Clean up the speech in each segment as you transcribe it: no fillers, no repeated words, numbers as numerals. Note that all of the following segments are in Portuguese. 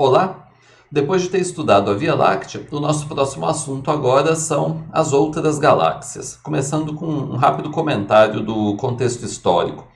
Olá! Depois de ter estudado a Via Láctea, o nosso próximo assunto agora são as outras galáxias, começando com um rápido comentário do contexto histórico.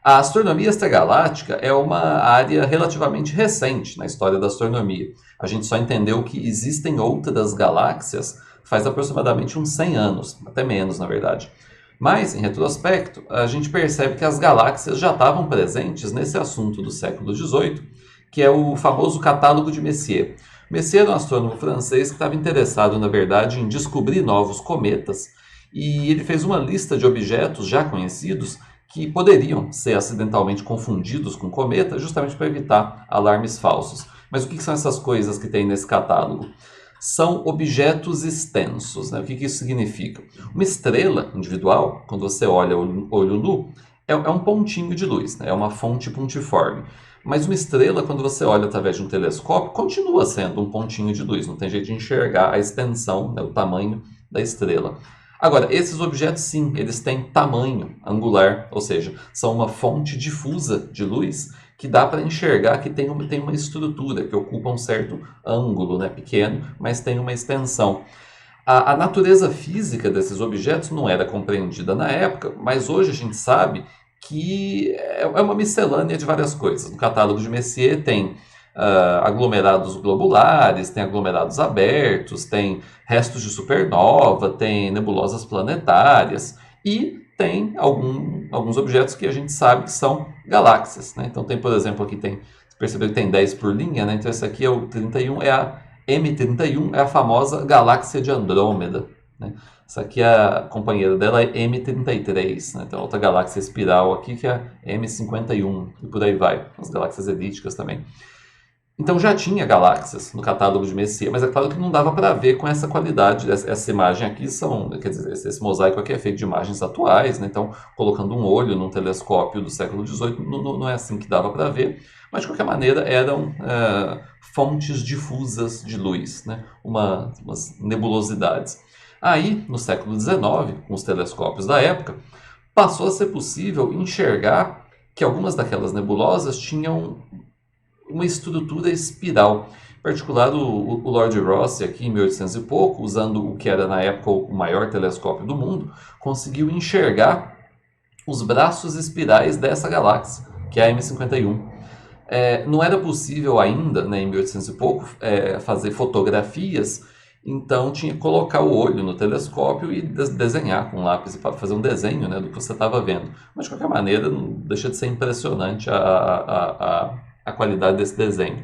A astronomia extragaláctica é uma área relativamente recente na história da astronomia. A gente só entendeu que existem outras galáxias faz aproximadamente uns 100 anos, até menos na verdade. Mas, em retrospecto, a gente percebe que as galáxias já estavam presentes nesse assunto do século XVIII, que é o famoso catálogo de Messier. Messier era um astrônomo francês que estava interessado, na verdade, em descobrir novos cometas, e ele fez uma lista de objetos já conhecidos que poderiam ser acidentalmente confundidos com cometa, justamente para evitar alarmes falsos. Mas o que são essas coisas que tem nesse catálogo? São objetos extensos. Né? O que isso significa? Uma estrela individual, quando você olha olho nu, é um pontinho de luz, né? É uma fonte pontiforme. Mas uma estrela, quando você olha através de um telescópio, continua sendo um pontinho de luz. Não tem jeito de enxergar a extensão, né, o tamanho da estrela. Agora, esses objetos, sim, eles têm tamanho angular, ou seja, são uma fonte difusa de luz que dá para enxergar que tem uma estrutura, que ocupa um certo ângulo, né, pequeno, mas tem uma extensão. A natureza física desses objetos não era compreendida na época, mas hoje a gente sabe que é uma miscelânea de várias coisas. No catálogo de Messier tem aglomerados globulares, tem aglomerados abertos, tem restos de supernova, tem nebulosas planetárias e tem alguns objetos que a gente sabe que são galáxias. Né? Então tem, por exemplo, aqui você percebeu que tem 10 por linha, né? Então esse aqui é o 31, é a M31, é a famosa galáxia de Andrômeda. Né? Essa aqui, a companheira dela é M33, né? Tem outra galáxia espiral aqui que é a M51, e por aí vai, as galáxias elípticas também. Então já tinha galáxias no catálogo de Messier, mas é claro que não dava para ver com essa qualidade. Essa imagem aqui quer dizer, esse mosaico aqui é feito de imagens atuais, né? Então colocando um olho num telescópio do século XVIII não é assim que dava para ver, mas de qualquer maneira eram fontes difusas de luz, né? Umas nebulosidades. Aí, no século XIX, com os telescópios da época, passou a ser possível enxergar que algumas daquelas nebulosas tinham uma estrutura espiral. Em particular, o Lord Rosse, aqui em 1800 e pouco, usando o que era na época o maior telescópio do mundo, conseguiu enxergar os braços espirais dessa galáxia, que é a M51. Não era possível ainda, né, em 1800 e pouco, fazer fotografias, então tinha que colocar o olho no telescópio e desenhar com lápis para fazer um desenho, né, do que você estava vendo. Mas, de qualquer maneira, não deixa de ser impressionante a qualidade desse desenho.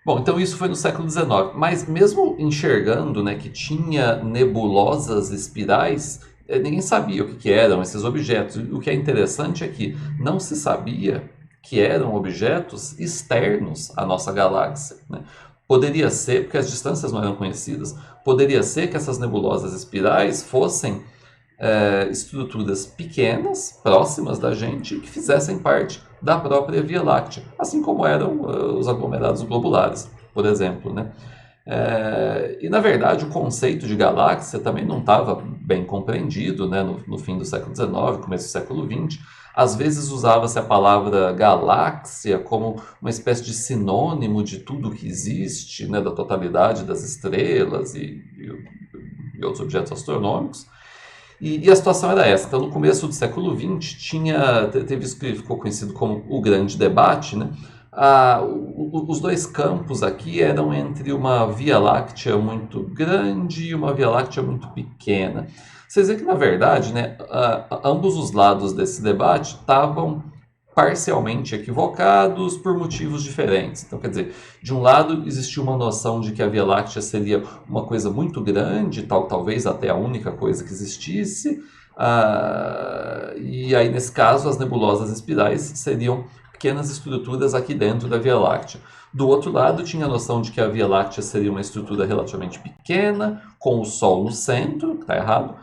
Bom, então isso foi no século XIX, mas mesmo enxergando, né, que tinha nebulosas espirais, ninguém sabia o que eram esses objetos. O que é interessante é que não se sabia que eram objetos externos à nossa galáxia. Né? Poderia ser, porque as distâncias não eram conhecidas, poderia ser que essas nebulosas espirais fossem estruturas pequenas, próximas da gente, que fizessem parte da própria Via Láctea, assim como eram os aglomerados globulares, por exemplo. Né? E, na verdade, o conceito de galáxia também não estava bem compreendido, né? No fim do século XIX, começo do século XX. Às vezes usava-se a palavra galáxia como uma espécie de sinônimo de tudo que existe, né? Da totalidade das estrelas e outros objetos astronômicos. E a situação era essa. Então, no começo do século XX, teve isso que ficou conhecido como o Grande Debate. Né? Os dois campos aqui eram entre uma Via Láctea muito grande e uma Via Láctea muito pequena. Vocês veem que, na verdade, né, ambos os lados desse debate estavam parcialmente equivocados por motivos diferentes. Então, quer dizer, de um lado existia uma noção de que a Via Láctea seria uma coisa muito grande, talvez até a única coisa que existisse, e aí, nesse caso, as nebulosas espirais seriam pequenas estruturas aqui dentro da Via Láctea. Do outro lado, tinha a noção de que a Via Láctea seria uma estrutura relativamente pequena, com o Sol no centro, que está errado,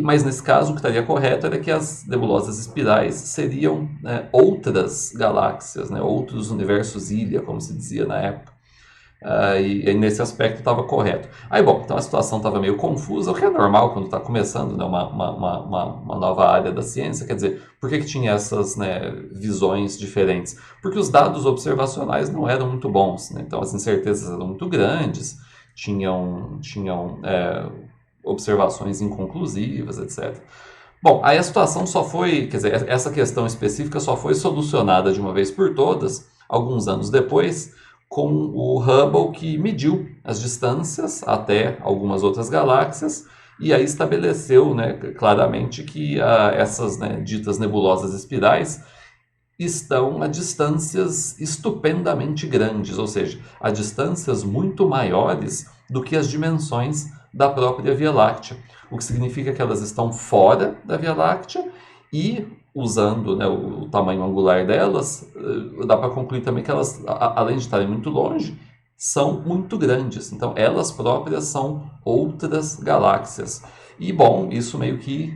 mas nesse caso o que estaria correto era que as nebulosas espirais seriam, né, outras galáxias, né, outros universos ilha, como se dizia na época. e nesse aspecto estava correto. Aí, bom, então a situação estava meio confusa, o que é normal quando está começando, né, uma nova área da ciência. Quer dizer, por que tinha essas, né, visões diferentes? Porque os dados observacionais não eram muito bons, né? Então as incertezas eram muito grandes, tinham observações inconclusivas, etc. Bom, aí a situação só foi, quer dizer, essa questão específica só foi solucionada de uma vez por todas, alguns anos depois, com o Hubble, que mediu as distâncias até algumas outras galáxias e aí estabeleceu, né, claramente que essas, né, ditas nebulosas espirais estão a distâncias estupendamente grandes, ou seja, a distâncias muito maiores do que as dimensões da própria Via Láctea, o que significa que elas estão fora da Via Láctea e, usando, né, o tamanho angular delas, dá para concluir também que elas, além de estarem muito longe, são muito grandes. Então, elas próprias são outras galáxias. E, bom, isso meio que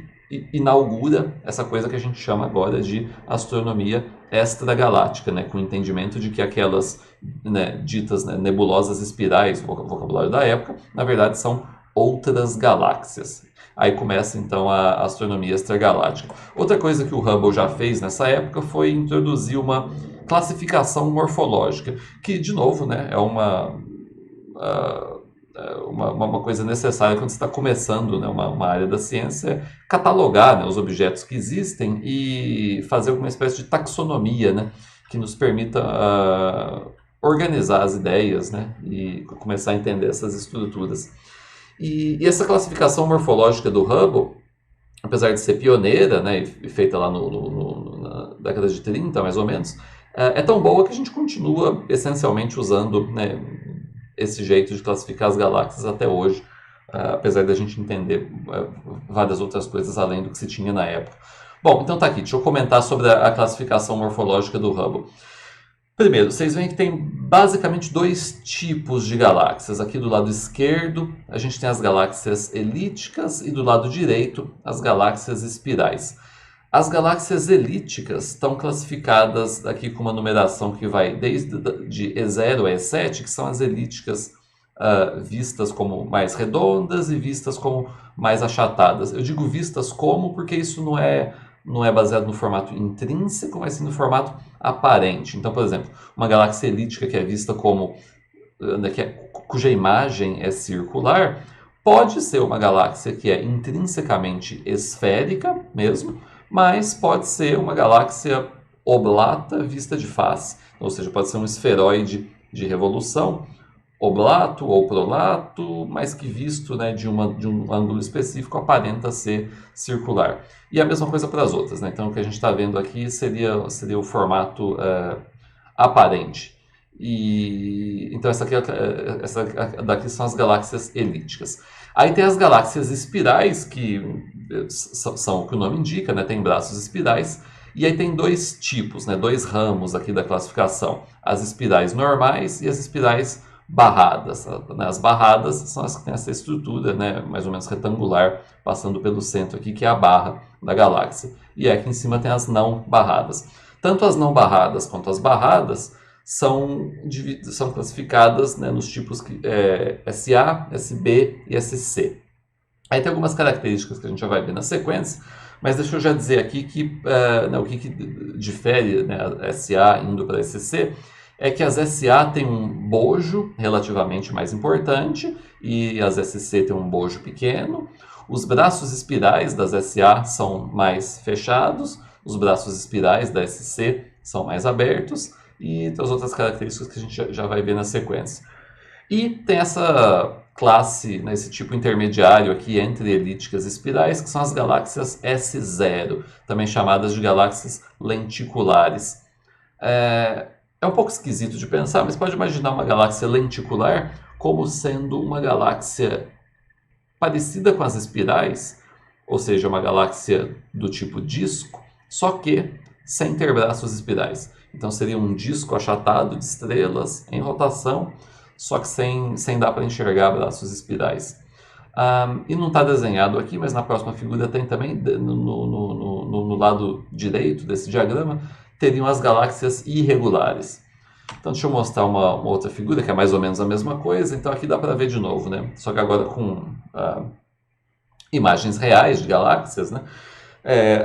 inaugura essa coisa que a gente chama agora de astronomia extragaláctica, né, com o entendimento de que aquelas, né, ditas, né, nebulosas espirais, vocabulário da época, na verdade são outras galáxias. Aí começa então a astronomia extragaláctica. Outra coisa que o Hubble já fez nessa época foi introduzir uma classificação morfológica, que de novo, né, é uma coisa necessária quando você está começando, né, uma área da ciência, catalogar, né, os objetos que existem e fazer alguma espécie de taxonomia, né, que nos permita organizar as ideias, né, e começar a entender essas estruturas. E essa classificação morfológica do Hubble, apesar de ser pioneira, né, e feita lá na década de 30, mais ou menos, é tão boa que a gente continua essencialmente usando, né, esse jeito de classificar as galáxias até hoje, apesar da gente entender várias outras coisas além do que se tinha na época. Bom, então tá aqui, deixa eu comentar sobre a classificação morfológica do Hubble. Primeiro, vocês veem que tem basicamente dois tipos de galáxias. Aqui do lado esquerdo, a gente tem as galáxias elípticas e do lado direito, as galáxias espirais. As galáxias elípticas estão classificadas aqui com uma numeração que vai desde de E0 a E7, que são as elípticas vistas como mais redondas e vistas como mais achatadas. Eu digo vistas como porque isso não é baseado no formato intrínseco, mas sim no formato aparente. Então, por exemplo, uma galáxia elíptica que é vista como cuja imagem é circular, pode ser uma galáxia que é intrinsecamente esférica mesmo, mas pode ser uma galáxia oblata vista de face, ou seja, pode ser um esferoide de revolução, oblato ou prolato, mas que visto, né, de um ângulo específico aparenta ser circular. E a mesma coisa para as outras, né? Então o que a gente está vendo aqui seria o formato aparente. Então essa daqui são as galáxias elípticas. Aí tem as galáxias espirais, que são o que o nome indica, né? Tem braços espirais. E aí tem dois tipos, né? Dois ramos aqui da classificação. As espirais normais e as espirais barradas. As barradas são as que têm essa estrutura, né, mais ou menos retangular, passando pelo centro aqui, que é a barra da galáxia. E aqui em cima tem as não barradas. Tanto as não barradas quanto as barradas são classificadas, né, nos tipos SA, SB e SC. Aí tem algumas características que a gente já vai ver na sequência, mas deixa eu já dizer aqui que o que difere, né, a SA indo para a SC é que as SA têm um bojo relativamente mais importante e as SC têm um bojo pequeno. Os braços espirais das SA são mais fechados, os braços espirais da SC são mais abertos e tem as outras características que a gente já vai ver na sequência. E tem essa classe, né, esse tipo intermediário aqui entre elípticas e espirais, que são as galáxias S0, também chamadas de galáxias lenticulares. É um pouco esquisito de pensar, mas pode imaginar uma galáxia lenticular como sendo uma galáxia parecida com as espirais, ou seja, uma galáxia do tipo disco, só que sem ter braços espirais. Então seria um disco achatado de estrelas em rotação, só que sem dar para enxergar braços espirais. E não está desenhado aqui, mas na próxima figura tem também, no lado direito desse diagrama, teriam as galáxias irregulares. Então deixa eu mostrar uma outra figura que é mais ou menos a mesma coisa. Então aqui dá para ver de novo, né? Só que agora com imagens reais de galáxias, né?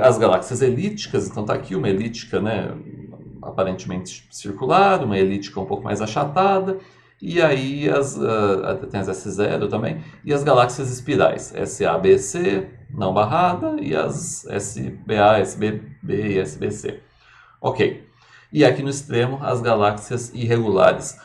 As galáxias elípticas, então está aqui uma elíptica, né, aparentemente circular, uma elíptica um pouco mais achatada, e aí tem as S0 também, e as galáxias espirais, SABC, não barrada, e as SBA, SBB e SBC. Ok. E aqui no extremo, as galáxias irregulares.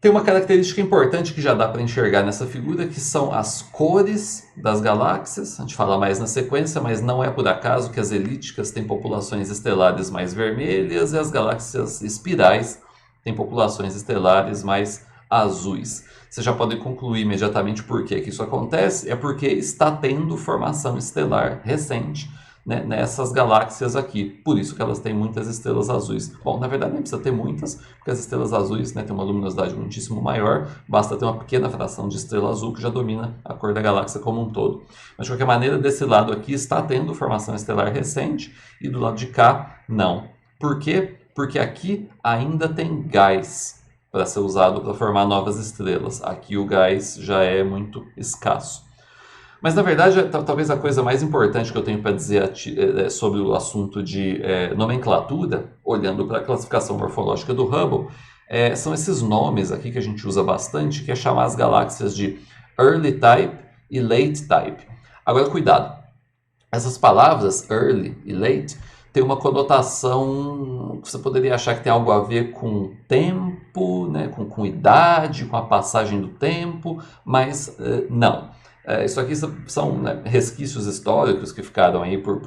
Tem uma característica importante que já dá para enxergar nessa figura, que são as cores das galáxias. A gente fala mais na sequência, mas não é por acaso que as elípticas têm populações estelares mais vermelhas e as galáxias espirais têm populações estelares mais azuis. Você já pode concluir imediatamente por que isso acontece. É porque está tendo formação estelar recente, né, nessas galáxias aqui. Por isso que elas têm muitas estrelas azuis. Bom, na verdade nem precisa ter muitas, porque as estrelas azuis, né, têm uma luminosidade muitíssimo maior, basta ter uma pequena fração de estrela azul que já domina a cor da galáxia como um todo. Mas de qualquer maneira, desse lado aqui está tendo formação estelar recente e do lado de cá não. Por quê? Porque aqui ainda tem gás para ser usado para formar novas estrelas. Aqui o gás já é muito escasso. Mas, na verdade, talvez a coisa mais importante que eu tenho para dizer sobre o assunto de nomenclatura, olhando para a classificação morfológica do Hubble, são esses nomes aqui que a gente usa bastante, que é chamar as galáxias de Early Type e Late Type. Agora, cuidado. Essas palavras, early e late, têm uma conotação que você poderia achar que tem algo a ver com tempo, né, com idade, com a passagem do tempo, mas não. Isso aqui são, né, resquícios históricos que ficaram aí por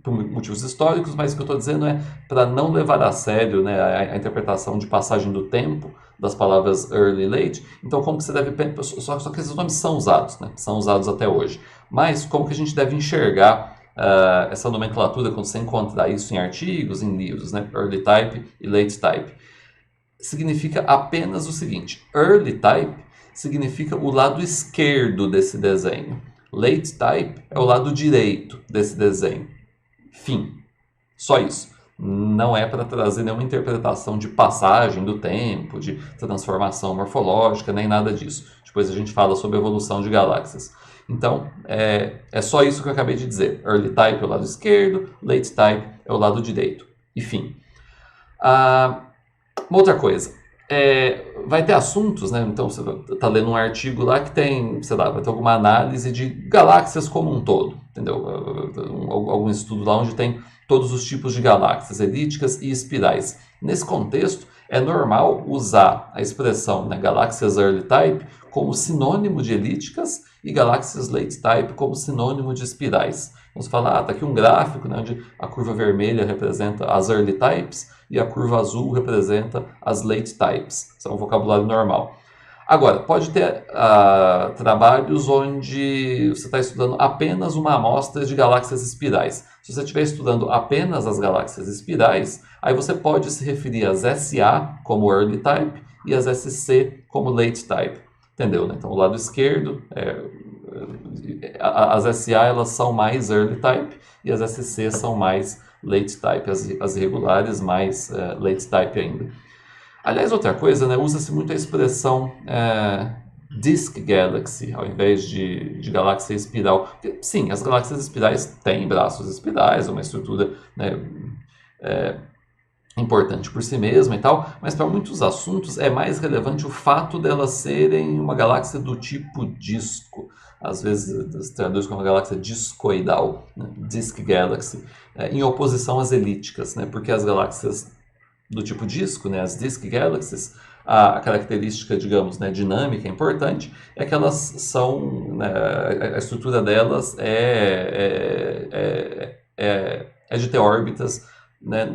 motivos históricos, mas o que eu estou dizendo é para não levar a sério, né, a interpretação de passagem do tempo das palavras early e late. Então, como que você deve pensar? Só que esses nomes são usados, né, são usados até hoje. Mas como que a gente deve enxergar essa nomenclatura quando você encontrar isso em artigos, em livros, né, early type e late type? Significa apenas o seguinte: early type significa o lado esquerdo desse desenho. Late type é o lado direito desse desenho. Fim. Só isso. Não é para trazer nenhuma interpretação de passagem do tempo, de transformação morfológica, nem nada disso. Depois a gente fala sobre a evolução de galáxias. Então, é só isso que eu acabei de dizer. Early type é o lado esquerdo, late type é o lado direito. E fim. Uma outra coisa. Vai ter assuntos, né? Então você está lendo um artigo lá que tem, sei lá, vai ter alguma análise de galáxias como um todo, entendeu? Algum estudo lá onde tem todos os tipos de galáxias, elípticas e espirais. Nesse contexto, é normal usar a expressão, né, galáxias early type como sinônimo de elípticas e galáxias late type como sinônimo de espirais. Vamos falar, está aqui um gráfico, né, onde a curva vermelha representa as early types e a curva azul representa as late types. Isso é um vocabulário normal. Agora, pode ter trabalhos onde você está estudando apenas uma amostra de galáxias espirais. Se você estiver estudando apenas as galáxias espirais, aí você pode se referir às SA como early type e às SC como late type. Entendeu, né? Então, o lado esquerdo, as SA elas são mais early type e as SC são mais late type, as irregulares mais late type ainda. Aliás, outra coisa, né, usa-se muito a expressão disk galaxy ao invés de galáxia espiral. Porque, sim, as galáxias espirais têm braços espirais, uma estrutura, né, importante por si mesma e tal, mas para muitos assuntos é mais relevante o fato delas serem uma galáxia do tipo disco. Às vezes se traduz como uma galáxia discoidal, né? Disk galaxy, em oposição às elípticas, né? Porque as galáxias do tipo disco, né, as disk galaxies, a característica, digamos, né, dinâmica importante é que elas são, né, a estrutura delas é de ter órbitas, né,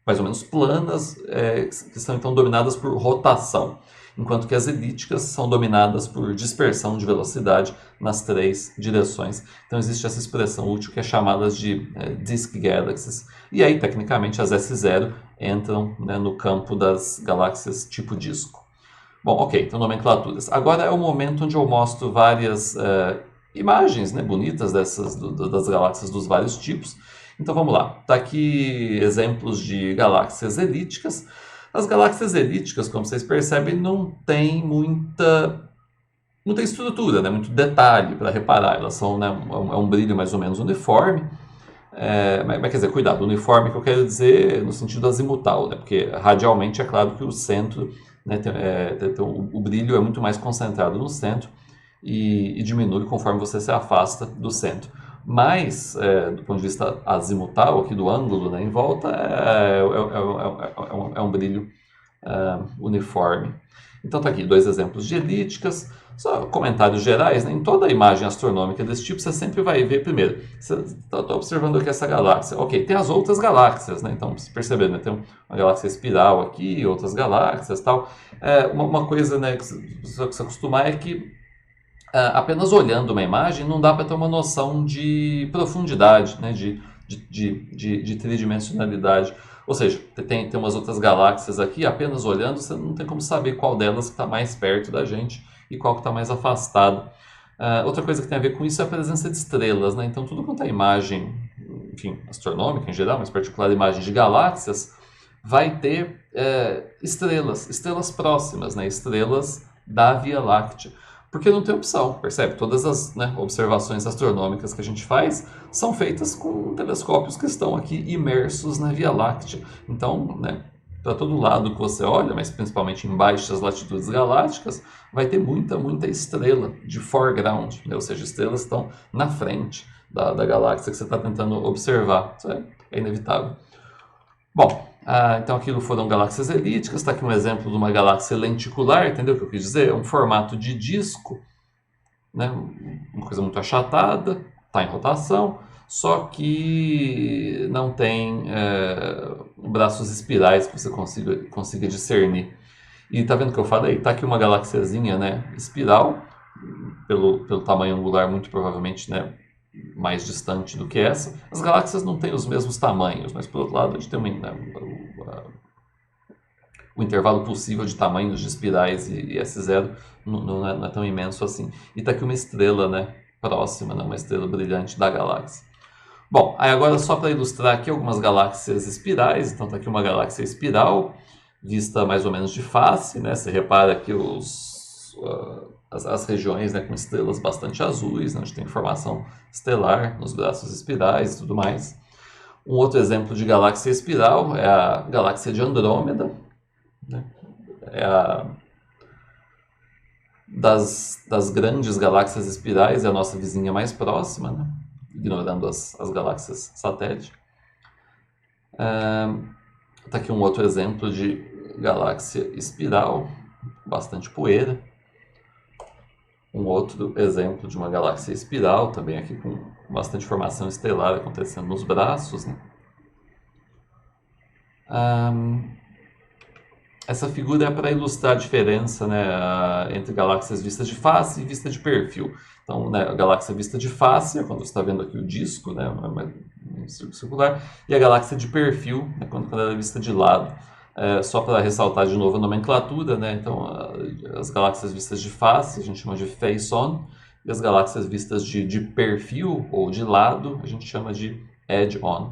mais ou menos planas, que são então dominadas por rotação, enquanto que as elípticas são dominadas por dispersão de velocidade nas três direções. Então existe essa expressão útil que é chamada de disk galaxies. E aí, tecnicamente, as S0 entram, né, no campo das galáxias tipo disco. Bom, ok, então nomenclaturas. Agora é o momento onde eu mostro várias imagens, né, bonitas das galáxias dos vários tipos. Então vamos lá. Está aqui exemplos de galáxias elípticas. As galáxias elípticas, como vocês percebem, não tem muita estrutura, né? Muito detalhe para reparar. Elas são, né, é um brilho mais ou menos uniforme. Mas quer dizer, cuidado, uniforme que eu quero dizer no sentido azimutal, né? Porque radialmente é claro que o centro, né, o brilho é muito mais concentrado no centro e diminui conforme você se afasta do centro. Mas, do ponto de vista azimutal, aqui do ângulo, né, em volta, é um brilho uniforme. Então tá aqui 2 exemplos de elípticas. Só comentários gerais, né? Em toda imagem astronômica desse tipo, você sempre vai ver, primeiro, você está observando aqui essa galáxia. Ok, tem as outras galáxias, né? Então, você percebe, né? Tem uma galáxia espiral aqui, outras galáxias e tal. Uma coisa, né, que você acostumar é que apenas olhando uma imagem não dá para ter uma noção de profundidade, né? De tridimensionalidade. Ou seja, tem umas outras galáxias aqui, apenas olhando você não tem como saber qual delas está mais perto da gente e qual que está mais afastado. Outra coisa que tem a ver com isso é a presença de estrelas, né? Então, tudo quanto é imagem, enfim, astronômica em geral, mas em particular imagem de galáxias, vai ter estrelas próximas, né? Estrelas da Via Láctea. Porque não tem opção, percebe? Todas as, né, observações astronômicas que a gente faz são feitas com telescópios que estão aqui imersos na Via Láctea. Então, né, para todo lado que você olha, mas principalmente em baixas latitudes galácticas, vai ter muita estrela de foreground, né? Ou seja, estrelas estão na frente da galáxia que você está tentando observar. Isso é inevitável. Bom, então aquilo foram galáxias elípticas. Está aqui um exemplo de uma galáxia lenticular, entendeu o que eu quis dizer? É um formato de disco, né? Uma coisa muito achatada, está em rotação, só que não tem braços espirais que você consiga discernir. E está vendo o que eu falei? Está aqui uma galáxiazinha, né, espiral, pelo tamanho angular muito provavelmente, né, mais distante do que essa. As galáxias não têm os mesmos tamanhos, mas por outro lado a gente tem o intervalo possível de tamanhos de espirais e S0 não é tão imenso assim. E está aqui uma estrela, né, próxima, né, uma estrela brilhante da galáxia. Bom, aí agora só para ilustrar aqui algumas galáxias espirais. Então está aqui uma galáxia espiral, vista mais ou menos de face, né? Você repara aqui as regiões, né, com estrelas bastante azuis, né, onde tem formação estelar nos braços espirais e tudo mais. Um outro exemplo de galáxia espiral é a galáxia de Andrômeda, né? Das grandes galáxias espirais, é a nossa vizinha mais próxima, né? Ignorando as galáxias satélite. Está aqui um outro exemplo de galáxia espiral, bastante poeira. Um outro exemplo de uma galáxia espiral, também aqui com bastante formação estelar acontecendo nos braços, né? Essa figura é para ilustrar a diferença, né, entre galáxias vistas de face e vista de perfil. Então, né, a galáxia vista de face é quando você está vendo aqui o disco, né, um círculo circular, e a galáxia de perfil é quando ela é vista de lado. Só para ressaltar de novo a nomenclatura, né, então as galáxias vistas de face a gente chama de face-on, e as galáxias vistas de perfil ou de lado a gente chama de edge-on.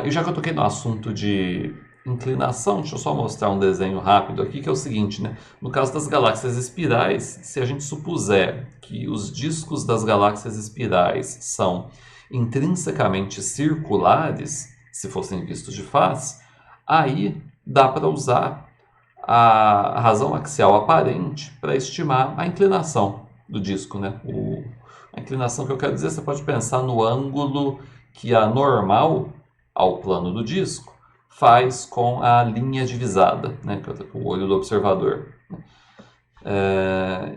E já que eu toquei no assunto de inclinação, deixa eu só mostrar um desenho rápido aqui, que é o seguinte, né? No caso das galáxias espirais, se a gente supuser que os discos das galáxias espirais são intrinsecamente circulares, se fossem vistos de face, aí dá para usar a razão axial aparente para estimar a inclinação do disco, né? A inclinação que eu quero dizer, você pode pensar no ângulo que a normal ao plano do disco faz com a linha divisada, né, com o olho do observador.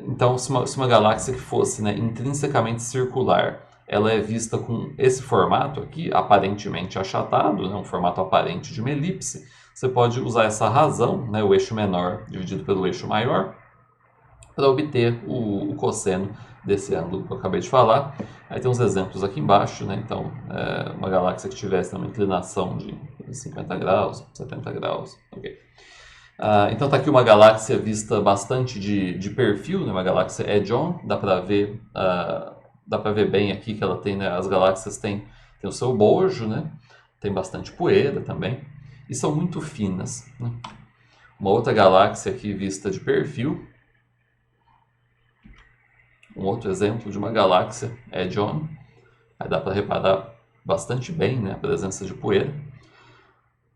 Então, se uma galáxia que fosse, né, intrinsecamente circular, ela é vista com esse formato aqui, aparentemente achatado, né, um formato aparente de uma elipse, você pode usar essa razão, né, o eixo menor dividido pelo eixo maior, para obter o cosseno desse ângulo que eu acabei de falar. Aí tem uns exemplos aqui embaixo, né? Então, uma galáxia que tivesse uma inclinação de 50 graus, 70 graus, ok. Então está aqui uma galáxia vista bastante de perfil, né? Uma galáxia edge-on, dá para ver bem aqui que ela tem, né? As galáxias têm o seu bojo, né? Tem bastante poeira também. e são muito finas, né? Uma outra galáxia aqui vista de perfil. Um outro exemplo de uma galáxia é John. Aí dá para reparar bastante bem, né, a presença de poeira.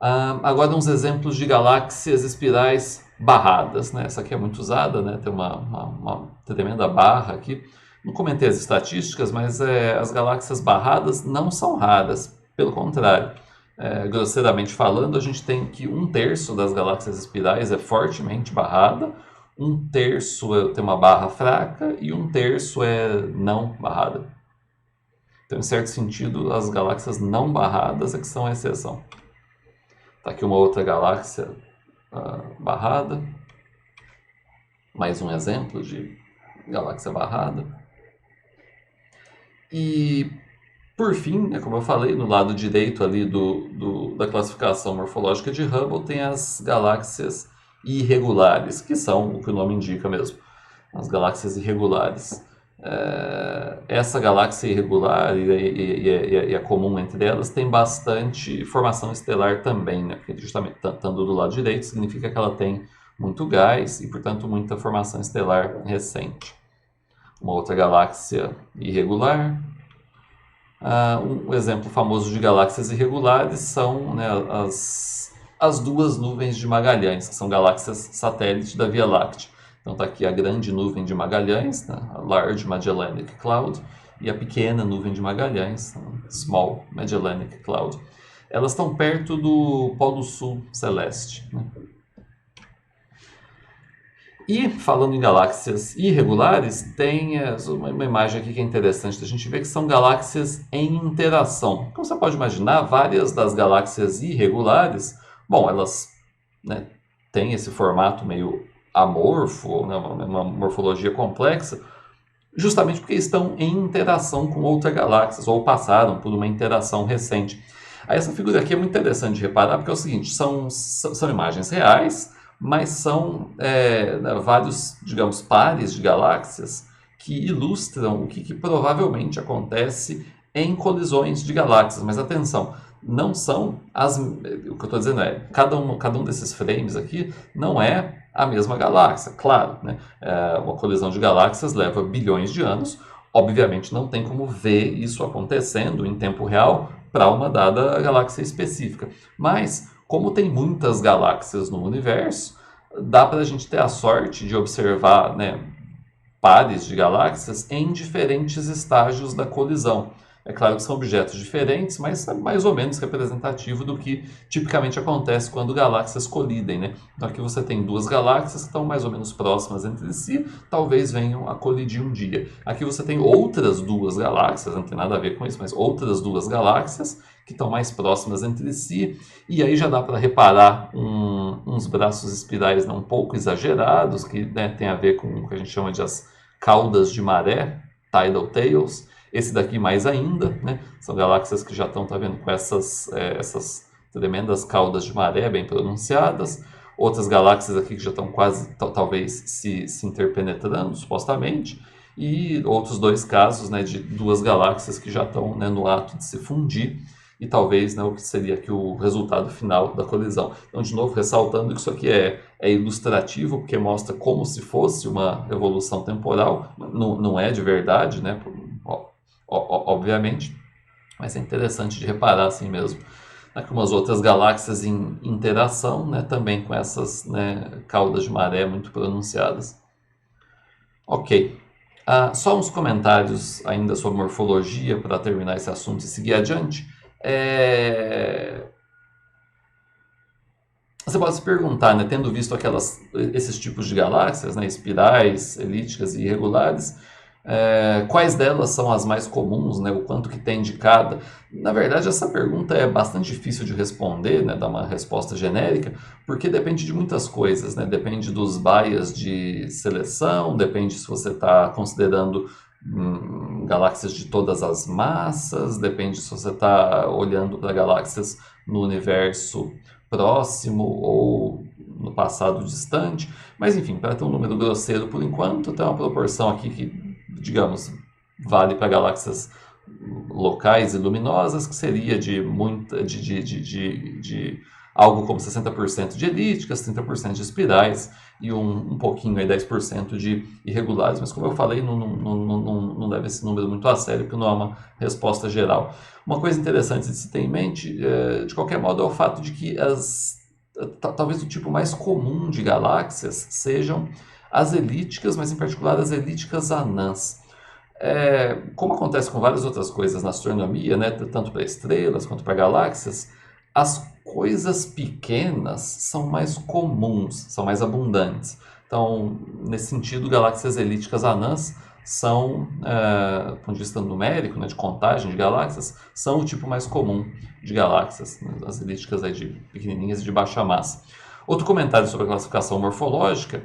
Agora uns exemplos de galáxias espirais barradas, né? Essa aqui é muito usada, né? Tem uma tremenda barra aqui. Não comentei as estatísticas, mas as galáxias barradas não são raras. Pelo contrário, grosseiramente falando, a gente tem que 1/3 das galáxias espirais é fortemente barrada, 1/3 tem uma barra fraca e 1/3 é não barrada. Então, em certo sentido, as galáxias não barradas é que são a exceção. Tá aqui uma outra galáxia barrada. Mais um exemplo de galáxia barrada. E, por fim, né, como eu falei, no lado direito ali da classificação morfológica de Hubble tem as galáxias irregulares, que são o que o nome indica mesmo, as galáxias irregulares. Essa galáxia irregular e a comum entre elas tem bastante formação estelar também, né? Porque justamente estando do lado direito significa que ela tem muito gás e, portanto, muita formação estelar recente. Uma outra galáxia irregular. Um exemplo famoso de galáxias irregulares são, né, as duas nuvens de Magalhães, que são galáxias satélite da Via Láctea. Então está aqui a grande nuvem de Magalhães, né, a Large Magellanic Cloud, e a pequena nuvem de Magalhães, Small Magellanic Cloud. Elas estão perto do Polo Sul Celeste, né? E, falando em galáxias irregulares, tem uma imagem aqui que é interessante da gente ver, que são galáxias em interação. Como você pode imaginar, várias das galáxias irregulares, bom, elas, né, têm esse formato meio amorfo, né, uma morfologia complexa, justamente porque estão em interação com outras galáxias, ou passaram por uma interação recente. Aí essa figura aqui é muito interessante de reparar, porque é o seguinte, são imagens reais, mas são vários, digamos, pares de galáxias que ilustram o que provavelmente acontece em colisões de galáxias. Mas atenção, não são o que eu estou dizendo é, cada um desses frames aqui não é a mesma galáxia, claro, né? Uma colisão de galáxias leva bilhões de anos, obviamente não tem como ver isso acontecendo em tempo real para uma dada galáxia específica, mas como tem muitas galáxias no universo, dá para a gente ter a sorte de observar, né, pares de galáxias em diferentes estágios da colisão. É claro que são objetos diferentes, mas é mais ou menos representativo do que tipicamente acontece quando galáxias colidem, né? Então aqui você tem duas galáxias que estão mais ou menos próximas entre si, talvez venham a colidir um dia. Aqui você tem outras duas galáxias, não tem nada a ver com isso, mas outras duas galáxias que estão mais próximas entre si, e aí já dá para reparar uns braços espirais, né, um pouco exagerados, que, né, tem a ver com o que a gente chama de as caudas de maré, tidal tails. Esse daqui mais ainda, né? São galáxias que já estão, tá vendo, com essas tremendas caudas de maré bem pronunciadas. Outras galáxias aqui que já estão quase, talvez, se interpenetrando, supostamente. E outros dois casos, né, de duas galáxias que já estão, né, no ato de se fundir. E talvez, né, o que seria aqui o resultado final da colisão. Então, de novo, ressaltando que isso aqui é ilustrativo, porque mostra como se fosse uma evolução temporal. Não é de verdade, né? Obviamente, mas é interessante de reparar assim mesmo. Aqui umas outras galáxias em interação, né, também com essas, né, caudas de maré muito pronunciadas. Ok, só uns comentários ainda sobre morfologia para terminar esse assunto e seguir adiante. Você pode se perguntar, né, tendo visto esses tipos de galáxias, né, espirais, elípticas e irregulares, quais delas são as mais comuns, né, o quanto que tem de cada? Na verdade, essa pergunta é bastante difícil de responder, né, dar uma resposta genérica, porque depende de muitas coisas, né? Depende dos bias de seleção, depende se você está considerando galáxias de todas as massas, depende se você está olhando para galáxias no universo próximo ou no passado distante, mas enfim, para ter um número grosseiro por enquanto, tem uma proporção aqui que, digamos, vale para galáxias locais e luminosas, que seria de algo como 60% de elípticas, 30% de espirais e um pouquinho, aí 10% de irregulares. Mas como eu falei, não leva esse número muito a sério, porque não é uma resposta geral. Uma coisa interessante de se ter em mente, de qualquer modo, é o fato de que talvez o tipo mais comum de galáxias sejam as elípticas, mas em particular as elípticas anãs. Como acontece com várias outras coisas na astronomia, né, tanto para estrelas quanto para galáxias, as coisas pequenas são mais comuns, são mais abundantes. Então, nesse sentido, galáxias elípticas anãs são, do ponto de vista numérico, né, de contagem de galáxias, são o tipo mais comum de galáxias, né, as elípticas aí de pequenininhas e de baixa massa. Outro comentário sobre a classificação morfológica: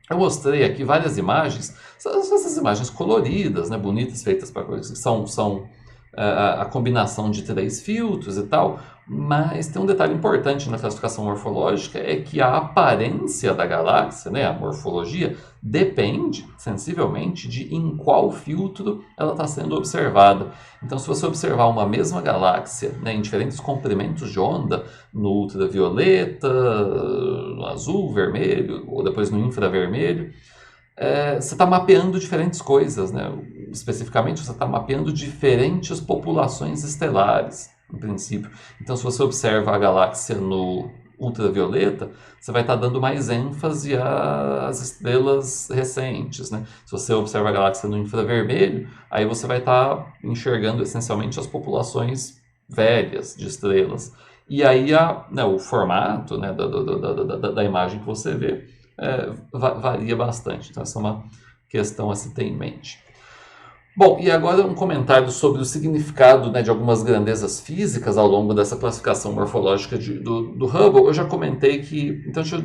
eu mostrei aqui várias imagens, são essas imagens coloridas, né, bonitas, feitas para coisas que são a combinação de 3 filtros e tal, mas tem um detalhe importante na classificação morfológica, é que a aparência da galáxia, né, a morfologia, depende sensivelmente de em qual filtro ela está sendo observada. Então, se você observar uma mesma galáxia, né, em diferentes comprimentos de onda, no ultravioleta, no azul, vermelho, ou depois no infravermelho, você está mapeando diferentes coisas, né? Especificamente, você está mapeando diferentes populações estelares, em princípio. Então, se você observa a galáxia no ultravioleta, você vai estar dando mais ênfase às estrelas recentes, né? Se você observa a galáxia no infravermelho, aí você vai estar enxergando essencialmente as populações velhas de estrelas. E aí o formato, né, da imagem que você vê varia bastante. Então, essa é uma questão a se ter em mente. Bom, e agora um comentário sobre o significado, né, de algumas grandezas físicas ao longo dessa classificação morfológica do Hubble. Eu já comentei que... Então, deixa eu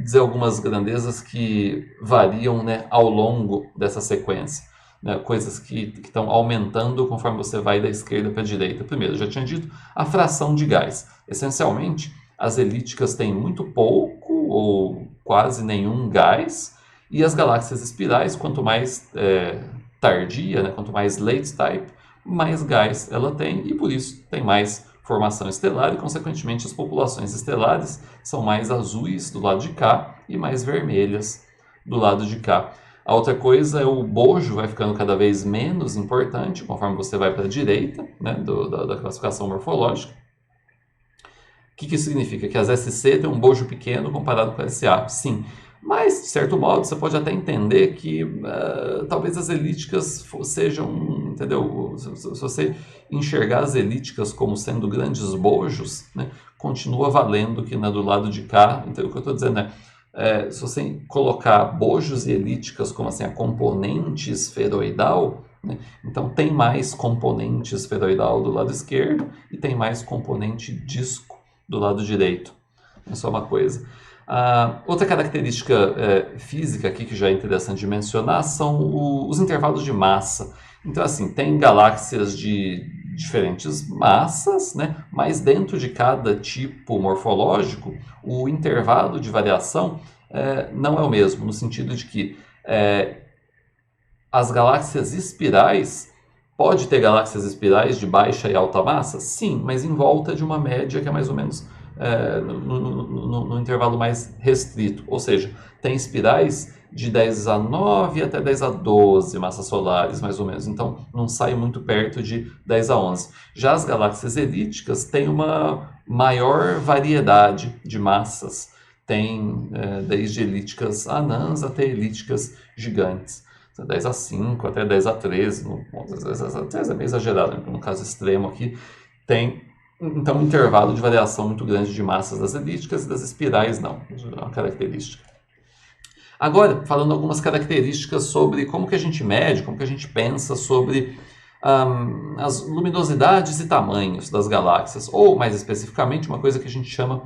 dizer algumas grandezas que variam, né, ao longo dessa sequência. Né, coisas que estão aumentando conforme você vai da esquerda para a direita. Primeiro, eu já tinha dito, a fração de gás. Essencialmente, as elípticas têm muito pouco ou quase nenhum gás, e as galáxias espirais, quanto mais tardia, né, quanto mais late type, mais gás ela tem, e por isso tem mais formação estelar, e consequentemente as populações estelares são mais azuis do lado de cá e mais vermelhas do lado de cá. A outra coisa é o bojo vai ficando cada vez menos importante conforme você vai para a direita, né, da classificação morfológica. O que isso significa? Que as SC têm um bojo pequeno comparado com a SA. Sim, mas, de certo modo, você pode até entender que talvez as elípticas sejam, entendeu? Se você enxergar as elípticas como sendo grandes bojos, né, continua valendo que, né, do lado de cá, então o que eu estou dizendo se você colocar bojos e elípticas como assim, a componente esferoidal, né, então tem mais componente esferoidal do lado esquerdo e tem mais componente disco do lado direito. É só uma coisa. Outra característica física aqui que já é interessante de mencionar são os intervalos de massa. Então, assim, tem galáxias de diferentes massas, né? Mas dentro de cada tipo morfológico, o intervalo de variação não é o mesmo, no sentido de que as galáxias espirais, pode ter galáxias espirais de baixa e alta massa? Sim, mas em volta de uma média que é mais ou menos no intervalo mais restrito. Ou seja, tem espirais de 10 a 9 até 10 a 12 massas solares, mais ou menos. Então, não sai muito perto de 10 a 11. Já as galáxias elípticas têm uma maior variedade de massas. Tem desde elípticas anãs até elípticas gigantes. 10 a 5 até 10 a 13, 10 a 13 é meio exagerado, no caso extremo aqui, tem então um intervalo de variação muito grande de massas das elípticas e das espirais não, é uma característica. Agora, falando algumas características sobre como que a gente mede, como que a gente pensa sobre as luminosidades e tamanhos das galáxias, ou mais especificamente uma coisa que a gente chama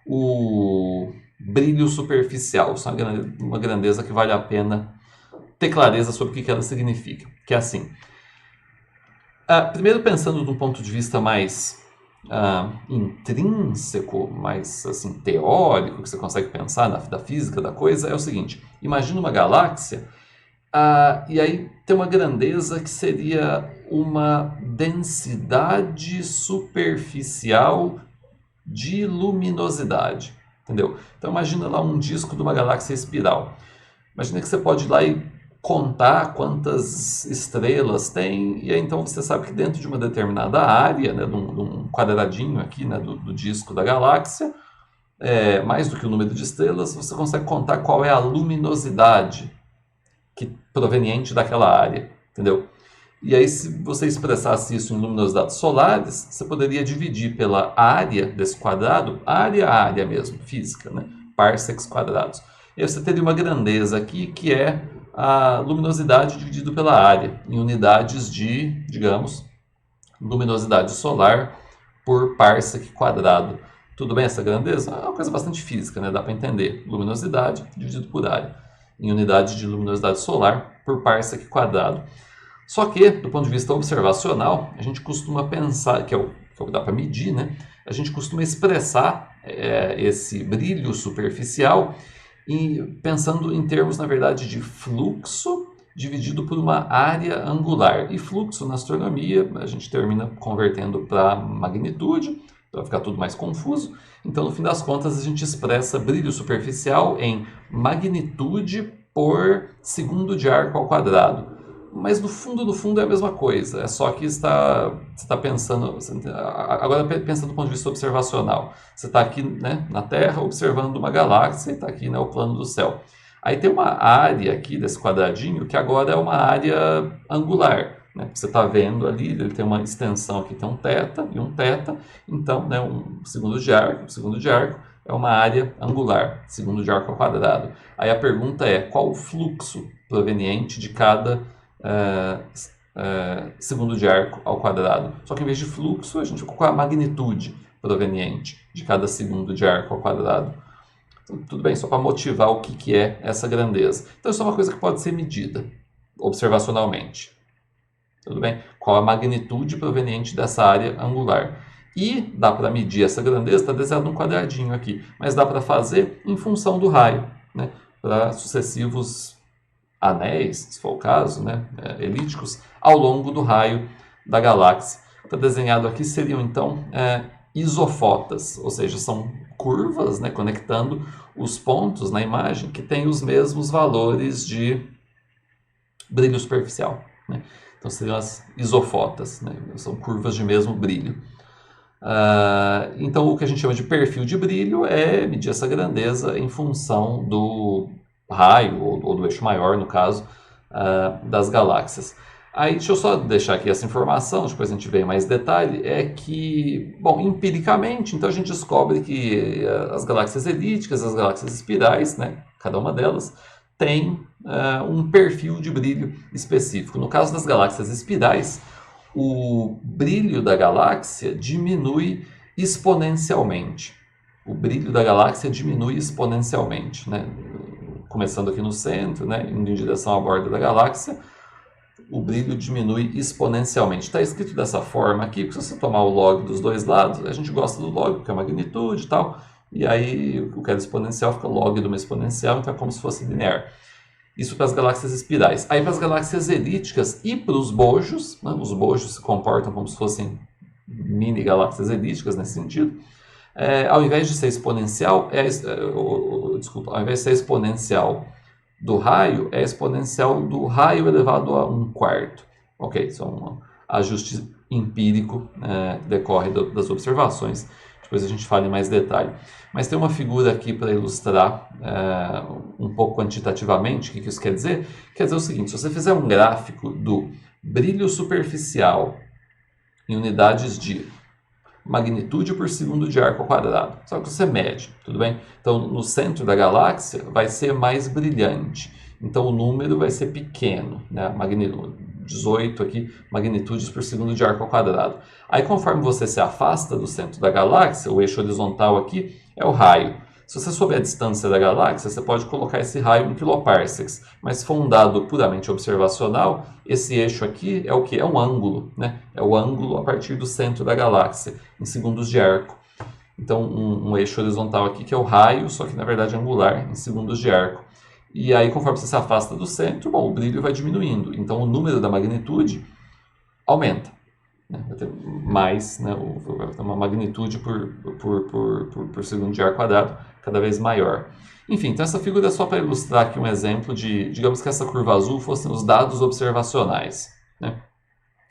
o brilho superficial. Isso é uma grandeza que vale a pena ter clareza sobre o que ela significa. Que é assim, primeiro pensando de um ponto de vista mais intrínseco, mais assim, teórico, que você consegue pensar da física da coisa, é o seguinte: imagina uma galáxia e aí tem uma grandeza que seria uma densidade superficial de luminosidade, entendeu? Então imagina lá um disco de uma galáxia espiral. Imagina que você pode ir lá e contar quantas estrelas tem, e aí então você sabe que dentro de uma determinada área, né, de um quadradinho aqui, né, do disco da galáxia, mais do que o número de estrelas, você consegue contar qual é a luminosidade proveniente daquela área, entendeu? E aí, se você expressasse isso em luminosidades solares, você poderia dividir pela área desse quadrado, área mesmo, física, né? Parsecs quadrados. E aí você teria uma grandeza aqui que é a luminosidade dividido pela área, em unidades de, digamos, luminosidade solar por parsec quadrado. Tudo bem essa grandeza? É uma coisa bastante física, né? Dá para entender. Luminosidade dividido por área, em unidade de luminosidade solar por parsec quadrado. Só que, do ponto de vista observacional, a gente costuma pensar, que é o que dá para medir, né? A gente costuma expressar esse brilho superficial pensando em termos, na verdade, de fluxo dividido por uma área angular. E fluxo na astronomia a gente termina convertendo para magnitude, para ficar tudo mais confuso. Então, no fim das contas, a gente expressa brilho superficial em magnitude por segundo de arco ao quadrado. Mas no fundo é a mesma coisa. É só que você está pensando... Agora pensa do ponto de vista observacional. Você está aqui, né, na Terra observando uma galáxia e está aqui, né, o plano do céu. Aí tem uma área aqui desse quadradinho que agora é uma área angular. Né? Você está vendo ali, ele tem uma extensão aqui, tem um θ e um θ. Então, né, um segundo de arco é uma área angular, segundo de arco ao quadrado. Aí a pergunta é, qual o fluxo proveniente de cada segundo de arco ao quadrado? Só que em vez de fluxo, a gente ficou com a magnitude proveniente de cada segundo de arco ao quadrado. Então, tudo bem, só para motivar o que é essa grandeza. Então, isso é uma coisa que pode ser medida observacionalmente. Tudo bem? Qual a magnitude proveniente dessa área angular? E dá para medir essa grandeza, está desenhado num quadradinho aqui, mas dá para fazer em função do raio, né? Para sucessivos anéis, se for o caso, né? Elípticos, ao longo do raio da galáxia. Está desenhado aqui, seriam então isofotas, ou seja, são curvas, né, conectando os pontos na imagem que têm os mesmos valores de brilho superficial. Né? Então seriam as isofotas, né? São curvas de mesmo brilho. Então o que a gente chama de perfil de brilho é medir essa grandeza em função do raio, ou do eixo maior, no caso, das galáxias. Aí, deixa eu só deixar aqui essa informação, depois a gente vê em mais detalhe, é que, bom, empiricamente, então a gente descobre que as galáxias elípticas, as galáxias espirais, né, cada uma delas, tem um perfil de brilho específico. No caso das galáxias espirais, o brilho da galáxia diminui exponencialmente. O brilho da galáxia diminui exponencialmente, né? Começando aqui no centro, né, indo em direção à borda da galáxia, o brilho diminui exponencialmente. Está escrito dessa forma aqui, porque se você tomar o log dos dois lados, a gente gosta do log, porque é magnitude e tal, e aí o que é exponencial fica log de uma exponencial, então é como se fosse linear. Isso para as galáxias espirais. Aí para as galáxias elípticas e para os bojos, né, os bojos se comportam como se fossem mini galáxias elípticas nesse sentido. Ao invés de ser exponencial, ao invés de ser exponencial do raio, é exponencial do raio elevado a 1/4. Ok, isso é um ajuste empírico que decorre das observações. Depois a gente fala em mais detalhe. Mas tem uma figura aqui para ilustrar um pouco quantitativamente o que isso quer dizer. Quer dizer o seguinte, se você fizer um gráfico do brilho superficial em unidades de magnitude por segundo de arco ao quadrado. Só que você mede, tudo bem? Então, no centro da galáxia vai ser mais brilhante. Então, o número vai ser pequeno, né? 18 aqui, magnitudes por segundo de arco ao quadrado. Aí, conforme você se afasta do centro da galáxia, o eixo horizontal aqui é o raio. Se você souber a distância da galáxia, você pode colocar esse raio em quiloparsecs. Mas se for um dado puramente observacional, esse eixo aqui é o que? É um ângulo, né? É o ângulo a partir do centro da galáxia, em segundos de arco. Então, um eixo horizontal aqui que é o raio, só que na verdade é angular, em segundos de arco. E aí, conforme você se afasta do centro, bom, o brilho vai diminuindo. Então, o número da magnitude aumenta. né? Vai ter mais, né? Vai ter uma magnitude por segundo de ar quadrado cada vez maior. Enfim, então essa figura é só para ilustrar aqui um exemplo de, digamos que essa curva azul fossem os dados observacionais, né?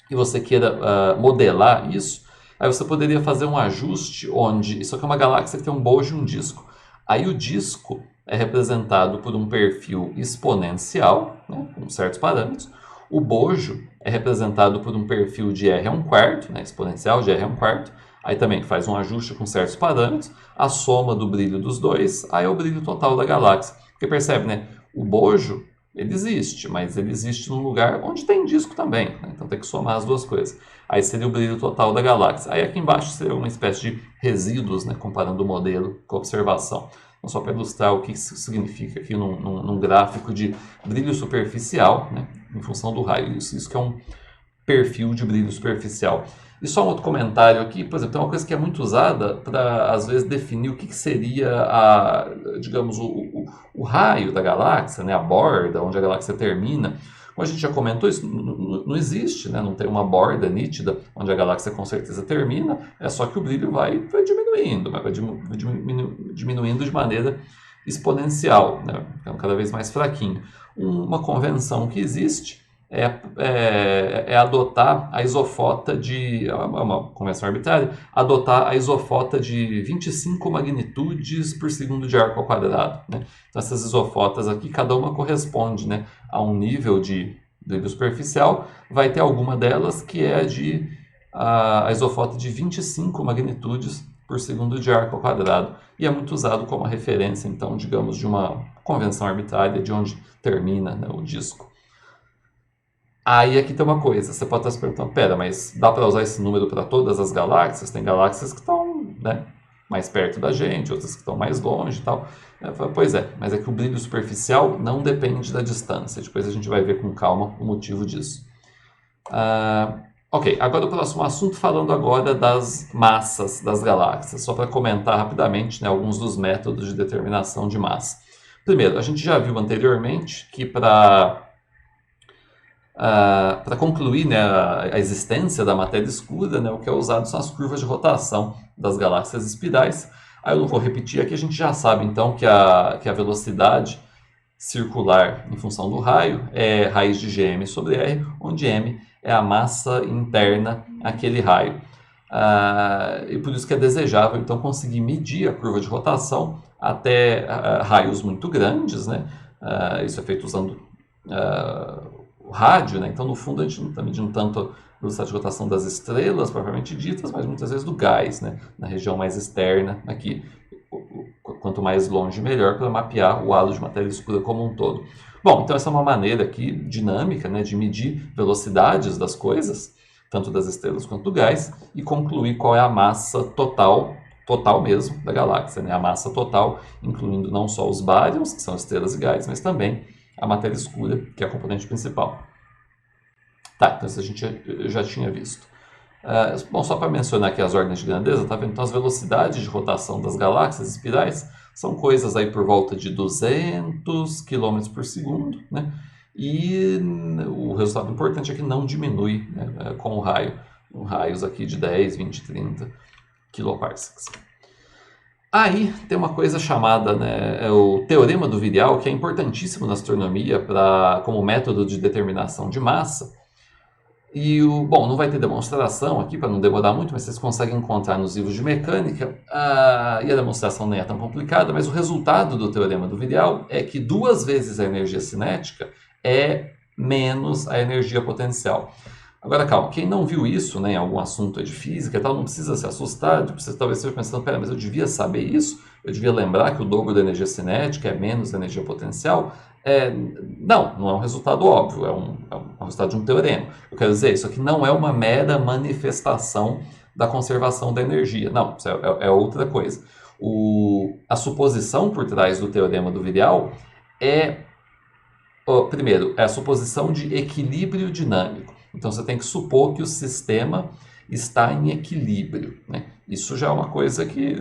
E você queira modelar isso, aí você poderia fazer um ajuste onde isso aqui é uma galáxia que tem um bojo e um disco. Aí o disco é representado por um perfil exponencial, né, com certos parâmetros. O bojo é representado por um perfil de R a um quarto, né, exponencial de R a um quarto. Aí também faz um ajuste com certos parâmetros. A soma do brilho dos dois, aí é o brilho total da galáxia. Porque percebe, né? O bojo, ele existe, mas ele existe num lugar onde tem disco também, né? Então tem que somar as duas coisas. Aí seria o brilho total da galáxia. Aí aqui embaixo seria uma espécie de resíduos, né? Comparando o modelo com a observação. Então, só para ilustrar o que isso significa aqui num gráfico de brilho superficial, né? Em função do raio. Isso que é um perfil de brilho superficial. E só um outro comentário aqui, por exemplo, tem uma coisa que é muito usada para, às vezes, definir o que seria, digamos, o raio da galáxia, né? A borda, onde a galáxia termina. Como a gente já comentou, isso não existe, né? Não tem uma borda nítida onde a galáxia com certeza termina, é só que o brilho vai diminuindo, vai diminuindo de maneira exponencial, né? Ficando cada vez mais fraquinho. Uma convenção que existe é adotar a isofota de, uma convenção arbitrária, adotar a isofota de 25 magnitudes por segundo de arco ao quadrado, né? Então essas isofotas aqui, cada uma corresponde, né, a um nível de brilho superficial, vai ter alguma delas que é a isofota de 25 magnitudes por segundo de arco ao quadrado, e é muito usado como referência, então, digamos, de uma convenção arbitrária de onde termina, né, o disco. Aí aqui tem uma coisa, você pode estar se perguntando, pera, mas dá para usar esse número para todas as galáxias? Tem galáxias que estão, né, mais perto da gente, outras que estão mais longe e tal. Pois é, mas é que o brilho superficial não depende da distância. Depois a gente vai ver com calma o motivo disso. Ok, agora o próximo assunto, falando agora das massas das galáxias, só para comentar rapidamente, né, alguns dos métodos de determinação de massa. Primeiro, a gente já viu anteriormente que para concluir, né, a existência da matéria escura, né, o que é usado são as curvas de rotação das galáxias espirais. Aí eu não vou repetir aqui, a gente já sabe então que a velocidade circular em função do raio é raiz de Gm sobre R, onde M é a massa interna àquele raio. E por isso que é desejável então conseguir medir a curva de rotação até raios muito grandes, né? Isso é feito usando o rádio, né? Então no fundo a gente não está medindo tanto a velocidade de rotação das estrelas propriamente ditas, mas muitas vezes do gás, né? Na região mais externa aqui. Quanto mais longe, melhor, para mapear o halo de matéria escura como um todo. Bom, então essa é uma maneira aqui dinâmica, né, de medir velocidades das coisas, tanto das estrelas quanto do gás, e concluir qual é a massa total mesmo da galáxia, né? A massa total, incluindo não só os bárions, que são estrelas e gás, mas também a matéria escura, que é a componente principal. Tá, então isso a gente já tinha visto. Bom, só para mencionar aqui as ordens de grandeza, tá vendo? Então as velocidades de rotação das galáxias espirais são coisas aí por volta de 200 km por segundo, né? E o resultado importante é que não diminui, né, com o raio, raios aqui de 10, 20, 30 kiloparsecs. Aí tem uma coisa chamada, né, o teorema do virial, que é importantíssimo na astronomia como método de determinação de massa. E bom, não vai ter demonstração aqui para não demorar muito, mas vocês conseguem encontrar nos livros de mecânica, e a demonstração nem é tão complicada, mas o resultado do teorema do virial é que 2 vezes a energia cinética é menos a energia potencial. Agora, calma, quem não viu isso, né, em algum assunto de física e tal, não precisa se assustar, você talvez esteja pensando, pera, mas eu devia saber isso? Eu devia lembrar que o dobro da energia cinética é menos da energia potencial? Não é um resultado óbvio, é um resultado de um teorema. Eu quero dizer, isso aqui não é uma mera manifestação da conservação da energia. Não, isso é outra coisa. A suposição por trás do teorema do virial primeiro, é a suposição de equilíbrio dinâmico. Então você tem que supor que o sistema está em equilíbrio, né? Isso já é uma coisa que,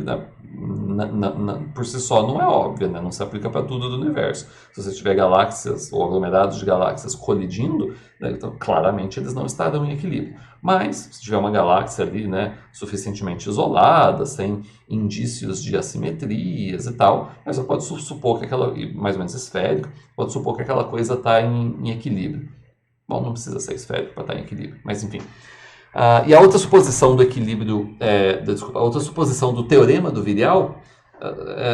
por si só, não é óbvia, né? Não se aplica para tudo do universo. Se você tiver galáxias ou aglomerados de galáxias colidindo, né, então claramente eles não estarão em equilíbrio. Mas, se tiver uma galáxia ali, né, suficientemente isolada, sem indícios de assimetrias e tal, aí você pode supor que aquela, mais ou menos esférico, pode supor que aquela coisa está em equilíbrio. Bom, não precisa ser esférico para estar em equilíbrio, mas enfim. E a outra suposição do equilíbrio, desculpa, a outra suposição do teorema do virial,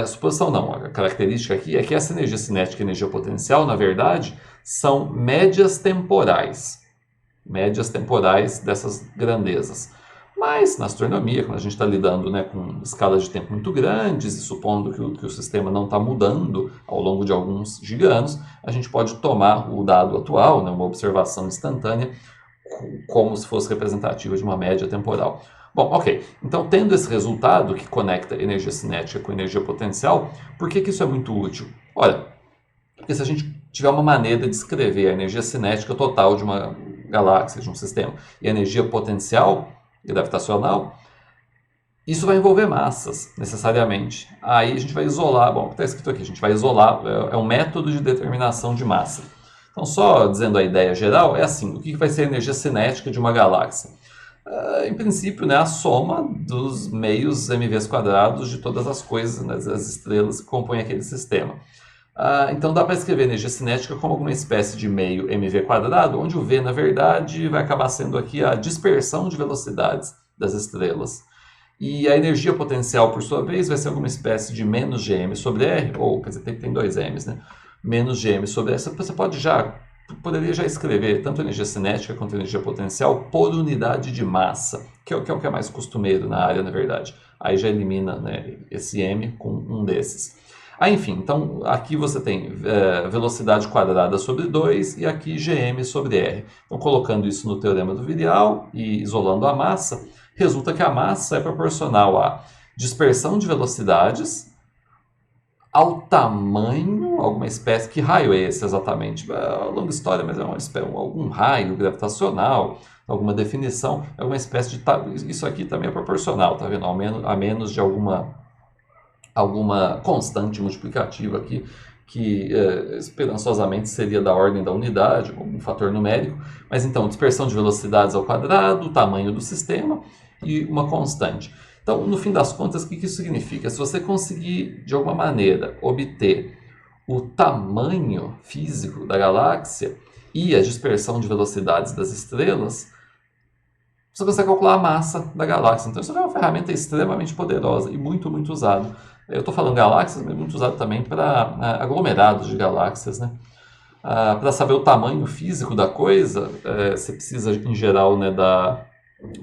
suposição não, a característica aqui é que essa energia cinética e energia potencial, na verdade, são médias temporais dessas grandezas. Mas na astronomia, quando a gente está lidando, né, com escalas de tempo muito grandes e supondo que o sistema não está mudando ao longo de alguns giganos, a gente pode tomar o dado atual, né, uma observação instantânea, como se fosse representativa de uma média temporal. Bom, ok. Então, tendo esse resultado que conecta energia cinética com energia potencial, por que isso é muito útil? Olha, porque se a gente tiver uma maneira de escrever a energia cinética total de uma galáxia, de um sistema, e a energia potencial gravitacional, isso vai envolver massas, necessariamente. Aí a gente vai isolar, bom, está escrito aqui, a gente vai isolar, é um método de determinação de massa. Então, só dizendo a ideia geral, é assim, o que vai ser a energia cinética de uma galáxia? Em princípio, né, a soma dos meios mvs quadrados de todas as coisas, né, as estrelas que compõem aquele sistema. Então dá para escrever energia cinética como alguma espécie de meio mv quadrado, onde o v, na verdade, vai acabar sendo aqui a dispersão de velocidades das estrelas. E a energia potencial, por sua vez, vai ser alguma espécie de menos gm sobre r, ou, quer dizer, tem dois m's, né? Menos gm sobre r. Você poderia já escrever tanto energia cinética quanto energia potencial por unidade de massa, que é o que é mais costumeiro na área, na verdade. Aí já elimina, né, esse m com um desses. Enfim, então aqui você tem velocidade quadrada sobre 2 e aqui gm sobre r. Então, colocando isso no teorema do virial e isolando a massa, resulta que a massa é proporcional à dispersão de velocidades ao tamanho, alguma espécie, que raio é esse exatamente? Longa história, mas é algum raio gravitacional, alguma definição, é uma espécie de... Isso aqui também é proporcional, tá vendo? A menos de alguma constante multiplicativa aqui, que esperançosamente seria da ordem da unidade, um fator numérico. Mas então, dispersão de velocidades ao quadrado, o tamanho do sistema e uma constante. Então, no fim das contas, o que isso significa? Se você conseguir, de alguma maneira, obter o tamanho físico da galáxia e a dispersão de velocidades das estrelas, você consegue calcular a massa da galáxia. Então, isso é uma ferramenta extremamente poderosa e muito, muito usada. Eu estou falando galáxias, mas muito usado também para aglomerados de galáxias, né? Para saber o tamanho físico da coisa, você precisa, em geral, né,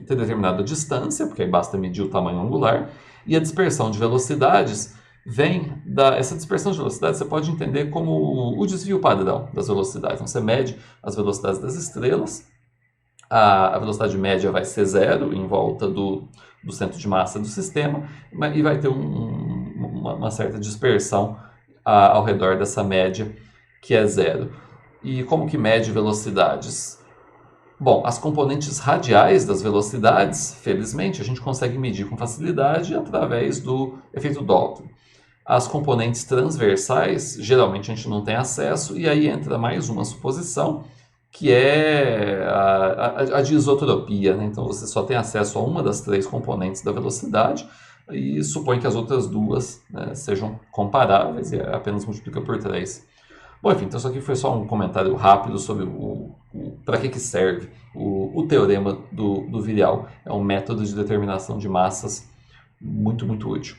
ter determinada distância, porque aí basta medir o tamanho angular, e a dispersão de velocidades vem essa dispersão de velocidades você pode entender como o desvio padrão das velocidades. Então, você mede as velocidades das estrelas, a velocidade média vai ser zero em volta do centro de massa do sistema, e vai ter uma certa dispersão ao redor dessa média, que é zero. E como que mede velocidades? Bom, as componentes radiais das velocidades, felizmente, a gente consegue medir com facilidade através do efeito Doppler. As componentes transversais, geralmente a gente não tem acesso, e aí entra mais uma suposição, que é a de isotropia, né? Então você só tem acesso a uma das três componentes da velocidade e supõe que as outras duas, né, sejam comparáveis e apenas multiplica por 3. Bom, enfim, então isso aqui foi só um comentário rápido sobre para que serve o teorema do virial. É um método de determinação de massas muito, muito útil.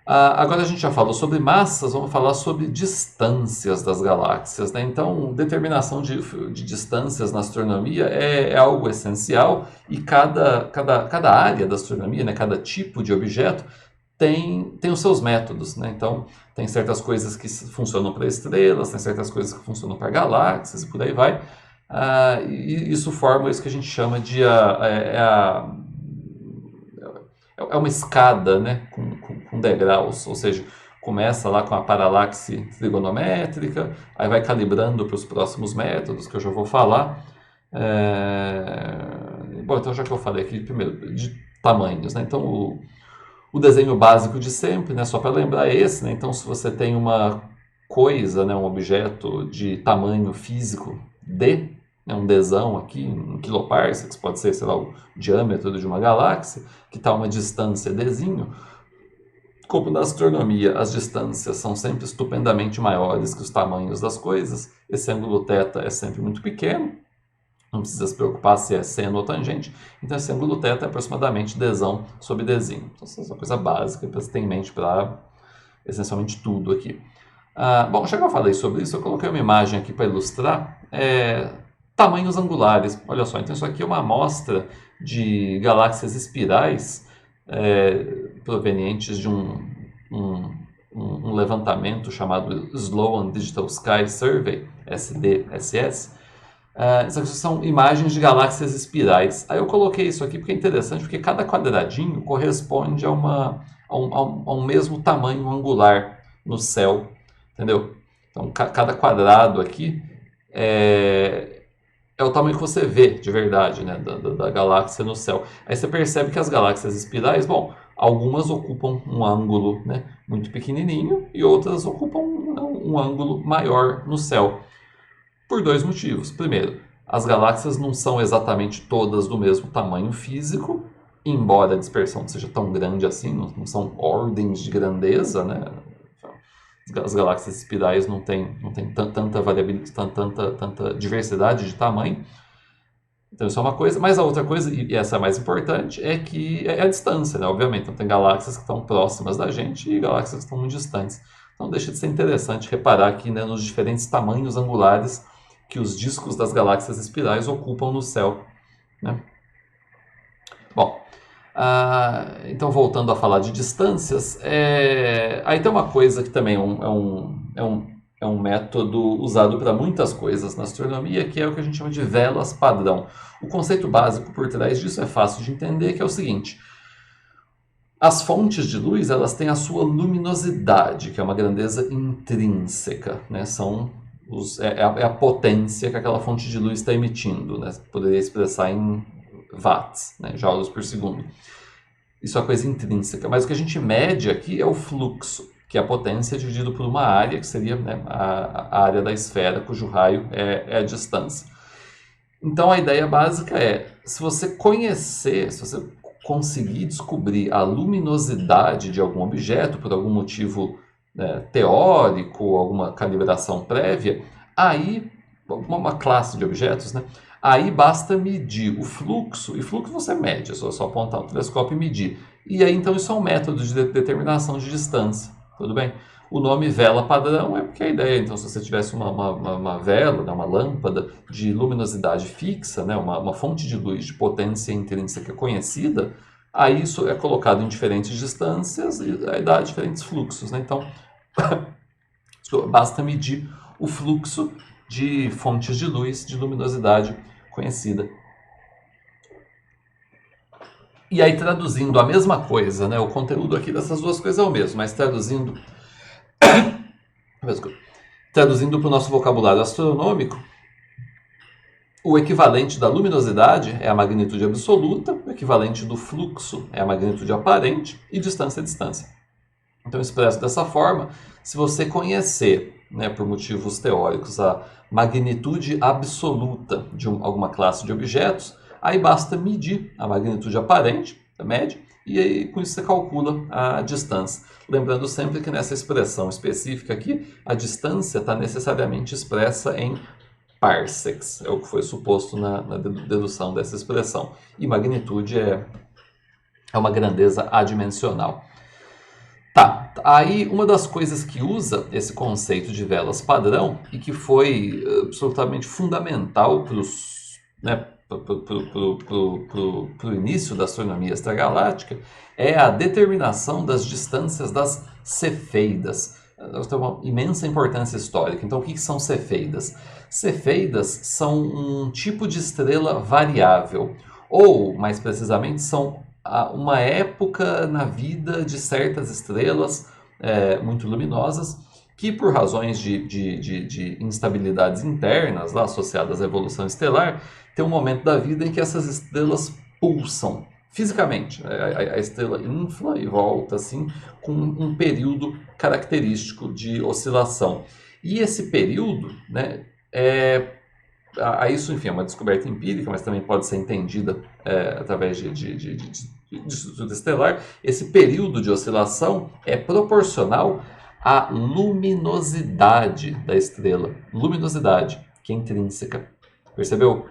Agora a gente já falou sobre massas, vamos falar sobre distâncias das galáxias, né? Então, determinação de distâncias na astronomia é algo essencial e cada área da astronomia, né, cada tipo de objeto, tem os seus métodos, né? Então, tem certas coisas que funcionam para estrelas, tem certas coisas que funcionam para galáxias e por aí vai. E isso forma isso que a gente chama de é uma escada, né, com degraus, ou seja, começa lá com a paralaxe trigonométrica, aí vai calibrando para os próximos métodos, que eu já vou falar, Bom, então já que eu falei aqui primeiro de tamanhos, né? Então o desenho básico de sempre, né? Só para lembrar é esse, né? Então se você tem uma coisa, né? Um objeto de tamanho físico D, né? Um Dzão aqui, um quiloparsecs, pode ser, sei lá, o diâmetro de uma galáxia, que está a uma distância Dzinho. Como na astronomia as distâncias são sempre estupendamente maiores que os tamanhos das coisas, esse ângulo θ é sempre muito pequeno, não precisa se preocupar se é seno ou tangente, então esse ângulo θ é aproximadamente Dzão sobre Dzinho. Então essa é uma coisa básica para você ter em mente para essencialmente tudo aqui. Bom, já que eu falei sobre isso, eu coloquei uma imagem aqui para ilustrar tamanhos angulares. Olha só, então isso aqui é uma amostra de galáxias espirais provenientes de um levantamento chamado Sloan Digital Sky Survey, SDSS. Essas são imagens de galáxias espirais. Aí eu coloquei isso aqui porque é interessante, porque cada quadradinho corresponde a um mesmo tamanho angular no céu, entendeu? Então cada quadrado aqui é o tamanho que você vê de verdade, né, da galáxia no céu. Aí você percebe que as galáxias espirais, bom, algumas ocupam um ângulo, né, muito pequenininho e outras ocupam um ângulo maior no céu. Por dois motivos. Primeiro, as galáxias não são exatamente todas do mesmo tamanho físico, embora a dispersão não seja tão grande assim, não são ordens de grandeza, né? As galáxias espirais não têm tanta variabilidade, tanta diversidade de tamanho. Então isso é uma coisa. Mas a outra coisa, e essa é a mais importante, é que é a distância, né? Obviamente. Então tem galáxias que estão próximas da gente e galáxias que estão muito distantes. Então deixa de ser interessante reparar aqui, né, nos diferentes tamanhos angulares que os discos das galáxias espirais ocupam no céu, né? Bom, então voltando a falar de distâncias, aí tem uma coisa que também é um método usado para muitas coisas na astronomia, que é o que a gente chama de velas padrão. O conceito básico por trás disso é fácil de entender, que é o seguinte: as fontes de luz, elas têm a sua luminosidade, que é uma grandeza intrínseca, né? É a potência que aquela fonte de luz está emitindo, né? Poderia expressar em watts, né? Joules por segundo. Isso é uma coisa intrínseca. Mas o que a gente mede aqui é o fluxo, que é a potência dividido por uma área, que seria, né, a área da esfera, cujo raio é a distância. Então a ideia básica é, se você conseguir descobrir a luminosidade de algum objeto, por algum motivo, né, teórico, alguma calibração prévia, aí, uma classe de objetos, né, aí basta medir o fluxo, e fluxo você mede, é só apontar o telescópio e medir. E aí então isso é um método de determinação de distância, tudo bem? O nome vela padrão é porque a ideia, então, se você tivesse uma vela, né, uma lâmpada de luminosidade fixa, né, uma fonte de luz de potência intrínseca conhecida, aí isso é colocado em diferentes distâncias e aí dá diferentes fluxos, né? Então, basta medir o fluxo de fontes de luz de luminosidade conhecida. E aí, traduzindo a mesma coisa, né? O conteúdo aqui dessas duas coisas é o mesmo, mas traduzindo para o nosso vocabulário astronômico, o equivalente da luminosidade é a magnitude absoluta, o equivalente do fluxo é a magnitude aparente e distância é distância. Então, expresso dessa forma, se você conhecer, né, por motivos teóricos, a magnitude absoluta de alguma classe de objetos, aí basta medir a magnitude aparente, a média, e aí com isso você calcula a distância. Lembrando sempre que nessa expressão específica aqui, a distância está necessariamente expressa em parsecs, é o que foi suposto na dedução dessa expressão. E magnitude é uma grandeza adimensional. Tá, aí uma das coisas que usa esse conceito de velas padrão e que foi absolutamente fundamental para o início da astronomia extragaláctica é a determinação das distâncias das cefeidas. Elas têm uma imensa importância histórica. Então, o que são cefeidas? Cefeidas são um tipo de estrela variável, ou, mais precisamente, são uma época na vida de certas estrelas muito luminosas que por razões de instabilidades internas lá associadas à evolução estelar, tem um momento da vida em que essas estrelas pulsam fisicamente. A estrela infla e volta assim, com um período característico de oscilação. E esse período, né, isso, enfim, é uma descoberta empírica, mas também pode ser entendida através de estudo estelar. Esse período de oscilação é proporcional à luminosidade da estrela. Luminosidade, que é intrínseca. Percebeu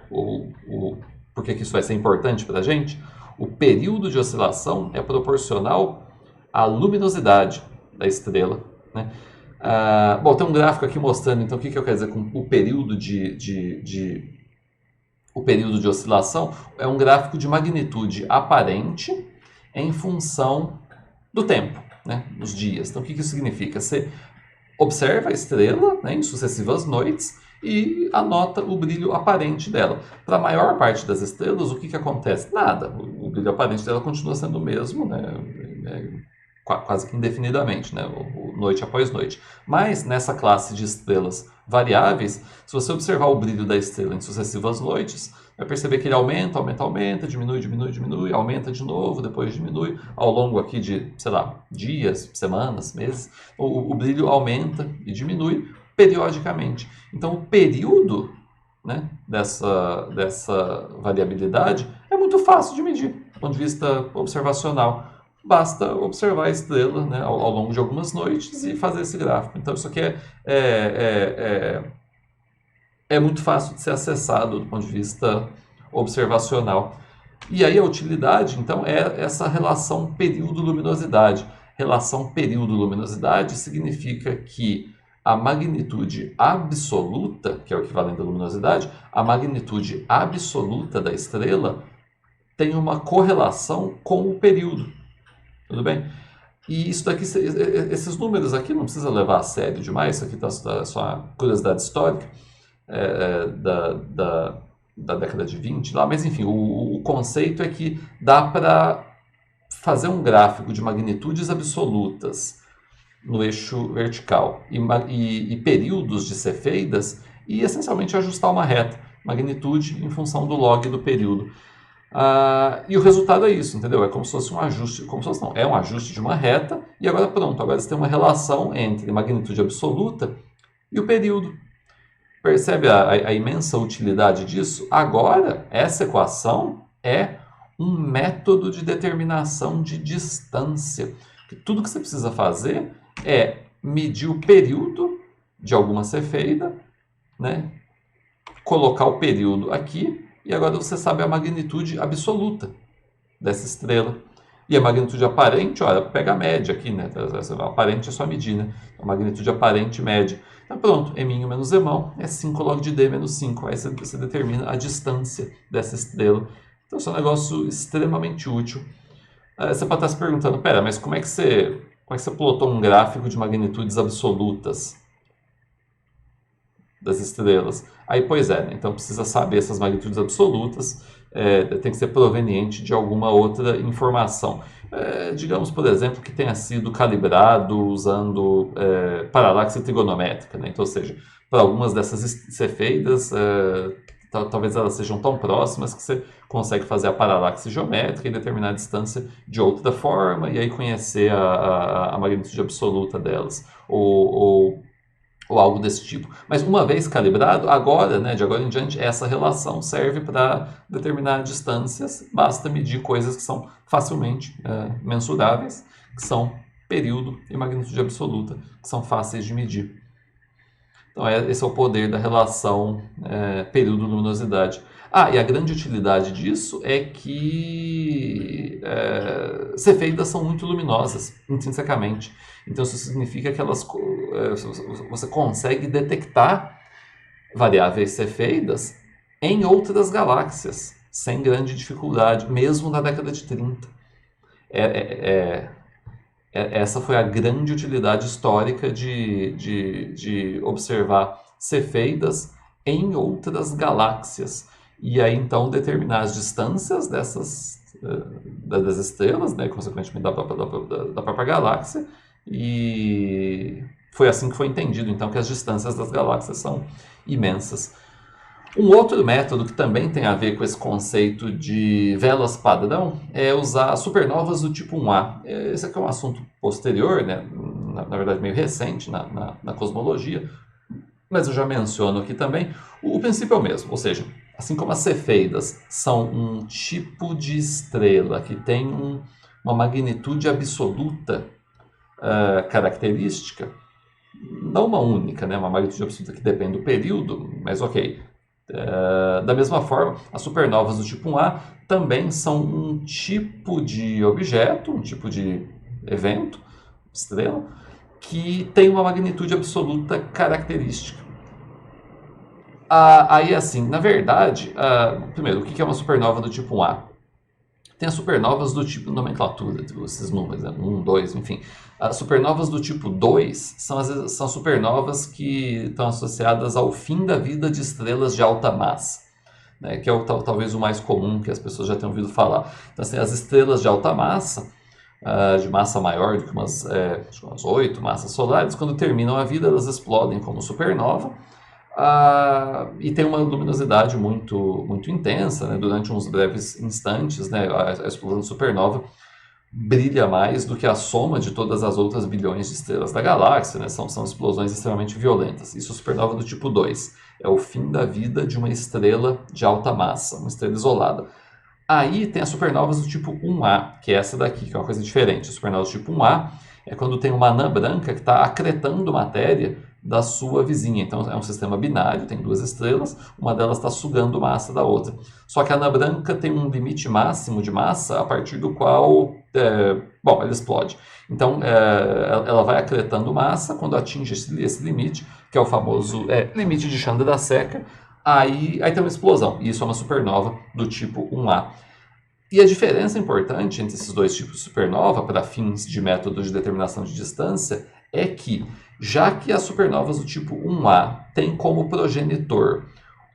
por que isso vai ser importante para a gente? O período de oscilação é proporcional à luminosidade da estrela, né? Bom, tem um gráfico aqui mostrando então o que eu quero dizer com o período o período de oscilação. É um gráfico de magnitude aparente em função do tempo, né, os dias. Então o que isso significa? Você observa a estrela, né, em sucessivas noites e anota o brilho aparente dela. Para a maior parte das estrelas, o que acontece? Nada. O brilho aparente dela continua sendo o mesmo, né, quase que indefinidamente, né, noite após noite. Mas nessa classe de estrelas variáveis, se você observar o brilho da estrela em sucessivas noites, vai perceber que ele aumenta, diminui, aumenta de novo, depois diminui, ao longo aqui de, sei lá, dias, semanas, meses, o brilho aumenta e diminui periodicamente. Então o período, né, dessa variabilidade é muito fácil de medir, do ponto de vista observacional. Basta observar a estrela, né, ao longo de algumas noites e fazer esse gráfico. Então isso aqui é muito fácil de ser acessado do ponto de vista observacional. E aí a utilidade, então, é essa relação período-luminosidade. Relação período-luminosidade significa que a magnitude absoluta, que é o equivalente da luminosidade, a magnitude absoluta da estrela tem uma correlação com o período. Tudo bem? E isso daqui, esses números aqui não precisa levar a sério demais, isso aqui está só uma curiosidade histórica da década de 20 lá, mas enfim, o conceito é que dá para fazer um gráfico de magnitudes absolutas no eixo vertical e períodos de cefeidas e essencialmente ajustar uma reta, magnitude em função do log do período. E o resultado é isso, entendeu? É como se fosse um ajuste, é um ajuste de uma reta, e agora pronto, agora você tem uma relação entre magnitude absoluta e o período. Percebe a imensa utilidade disso? Agora, essa equação é um método de determinação de distância. Tudo que você precisa fazer é medir o período de alguma cefeida, né? Colocar o período aqui, e agora você sabe a magnitude absoluta dessa estrela. E a magnitude aparente, olha, pega a média aqui, né? A aparente é só medir, né? A magnitude aparente média. Então pronto, Eminho menos Emão é 5 log de D menos 5. Aí você determina a distância dessa estrela. Então isso é um negócio extremamente útil. Você pode estar se perguntando, pera, mas como é que você plotou um gráfico de magnitudes absolutas das estrelas? Aí, pois é, né? Então precisa saber essas magnitudes absolutas, tem que ser proveniente de alguma outra informação. Digamos, por exemplo, que tenha sido calibrado usando paralaxe trigonométrica, né? Então, ou seja, para algumas dessas cefeidas, talvez elas sejam tão próximas que você consegue fazer a paralaxe geométrica e determinar a distância de outra forma, e aí conhecer a magnitude absoluta delas, ou algo desse tipo. Mas uma vez calibrado, agora, né, de agora em diante, essa relação serve para determinar distâncias, basta medir coisas que são facilmente mensuráveis, que são período e magnitude absoluta, que são fáceis de medir. Então esse é o poder da relação período-luminosidade. E a grande utilidade disso é que cefeidas são muito luminosas, intrinsecamente. Então isso significa que você consegue detectar variáveis cefeidas em outras galáxias, sem grande dificuldade, mesmo na década de 30. Essa foi a grande utilidade histórica de observar cefeidas em outras galáxias. E aí, então, determinar as distâncias das estrelas, né, consequentemente da própria galáxia, e foi assim que foi entendido, então, que as distâncias das galáxias são imensas. Um outro método que também tem a ver com esse conceito de velas padrão é usar supernovas do tipo 1A. Esse aqui é um assunto posterior, né? Na verdade meio recente na cosmologia, mas eu já menciono aqui também. O princípio é o mesmo, ou seja, assim como as cefeidas são um tipo de estrela que tem uma magnitude absoluta característica, não uma única, né? Uma magnitude absoluta que depende do período, mas ok. Da mesma forma, as supernovas do tipo 1A também são um tipo de objeto, um tipo de evento, estrela, que tem uma magnitude absoluta característica. Aí, assim, na verdade, primeiro, o que é uma supernova do tipo 1A? Tem as supernovas do tipo nomenclatura, esses números, né? 1, 2, enfim. As supernovas do tipo 2 são supernovas que estão associadas ao fim da vida de estrelas de alta massa, né? Que é talvez o mais comum que as pessoas já tenham ouvido falar. Então, assim, as estrelas de alta massa, de massa maior do que umas 8 massas solares, quando terminam a vida, elas explodem como supernova. E tem uma luminosidade muito, muito intensa, né? Durante uns breves instantes, né? A explosão de supernova brilha mais do que a soma de todas as outras bilhões de estrelas da galáxia, né? São explosões extremamente violentas. Isso é supernova do tipo 2. É o fim da vida de uma estrela de alta massa, uma estrela isolada. Aí tem as supernovas do tipo 1A, que é essa daqui, que é uma coisa diferente. A supernova do tipo 1A é quando tem uma anã branca que está acretando matéria da sua vizinha. Então é um sistema binário, tem duas estrelas, uma delas está sugando massa da outra. Só que a anã branca tem um limite máximo de massa a partir do qual, ela explode. Então ela vai acretando massa quando atinge esse limite, que é o famoso limite de Chandrasekhar. Aí tem uma explosão, e isso é uma supernova do tipo 1A. E a diferença importante entre esses dois tipos de supernova, para fins de método de determinação de distância, é que, já que as supernovas do tipo 1A têm como progenitor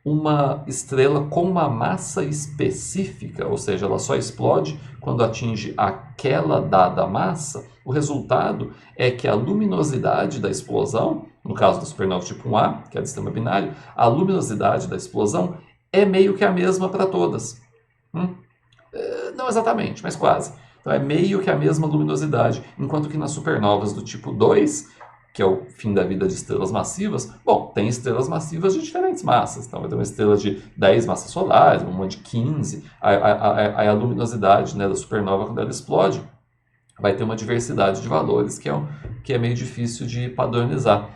uma estrela com uma massa específica, ou seja, ela só explode quando atinge aquela dada massa, o resultado é que a luminosidade da explosão, no caso da supernova tipo 1A, que é do sistema binário, a luminosidade da explosão é meio que a mesma para todas. Não exatamente, mas quase. Então é meio que a mesma luminosidade, enquanto que nas supernovas do tipo 2, que é o fim da vida de estrelas massivas, tem estrelas massivas de diferentes massas. Então vai ter uma estrela de 10 massas solares, uma de 15. A luminosidade, né, da supernova, quando ela explode, vai ter uma diversidade de valores que é meio difícil de padronizar.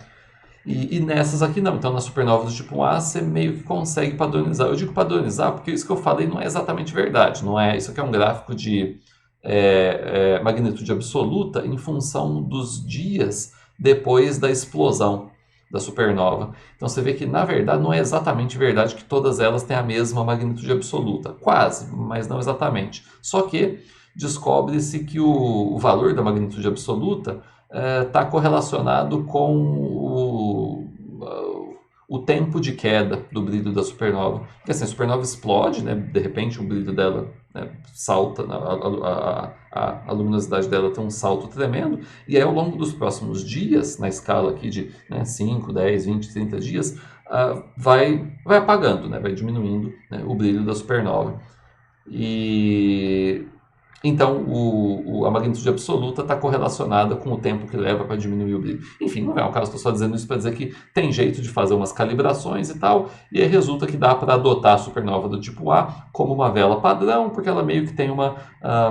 E nessas aqui não. Então, nas supernovas do tipo 1A, você meio que consegue padronizar. Eu digo padronizar porque isso que eu falei não é exatamente verdade. Não é, isso aqui é um gráfico de magnitude absoluta em função dos dias depois da explosão da supernova. Então, você vê que, na verdade, não é exatamente verdade que todas elas têm a mesma magnitude absoluta. Quase, mas não exatamente. Só que descobre-se que o valor da magnitude absoluta está correlacionado com o tempo de queda do brilho da supernova. Porque assim, a supernova explode, né? De repente o brilho dela, né, salta, a luminosidade dela tem um salto tremendo, e aí ao longo dos próximos dias, na escala aqui de 5, 10, 20, 30 dias, vai apagando, né? Vai diminuindo, né, o brilho da supernova. Então, a magnitude absoluta está correlacionada com o tempo que leva para diminuir o brilho. Enfim, não é o caso, estou só dizendo isso para dizer que tem jeito de fazer umas calibrações e tal, e aí resulta que dá para adotar a supernova do tipo A como uma vela padrão, porque ela meio que tem uma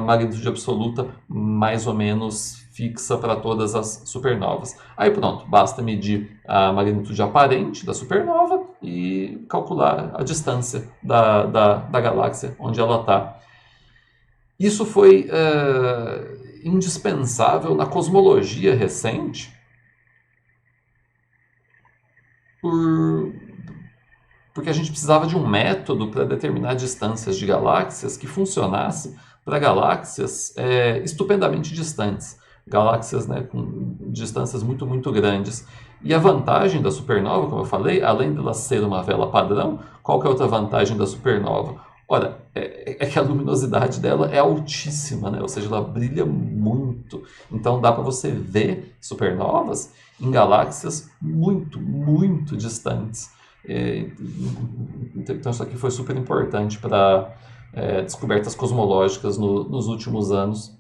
magnitude absoluta mais ou menos fixa para todas as supernovas. Aí pronto, basta medir a magnitude aparente da supernova e calcular a distância da galáxia onde ela está. Isso foi indispensável na cosmologia recente, porque a gente precisava de um método para determinar distâncias de galáxias que funcionasse para galáxias estupendamente distantes, galáxias, né, com distâncias muito, muito grandes. E a vantagem da supernova, como eu falei, além dela ser uma vela padrão, qual que é a outra vantagem da supernova? Olha, é que a luminosidade dela é altíssima, né? Ou seja, ela brilha muito. Então dá para você ver supernovas em galáxias muito, muito distantes. Então isso aqui foi super importante para descobertas cosmológicas nos últimos anos.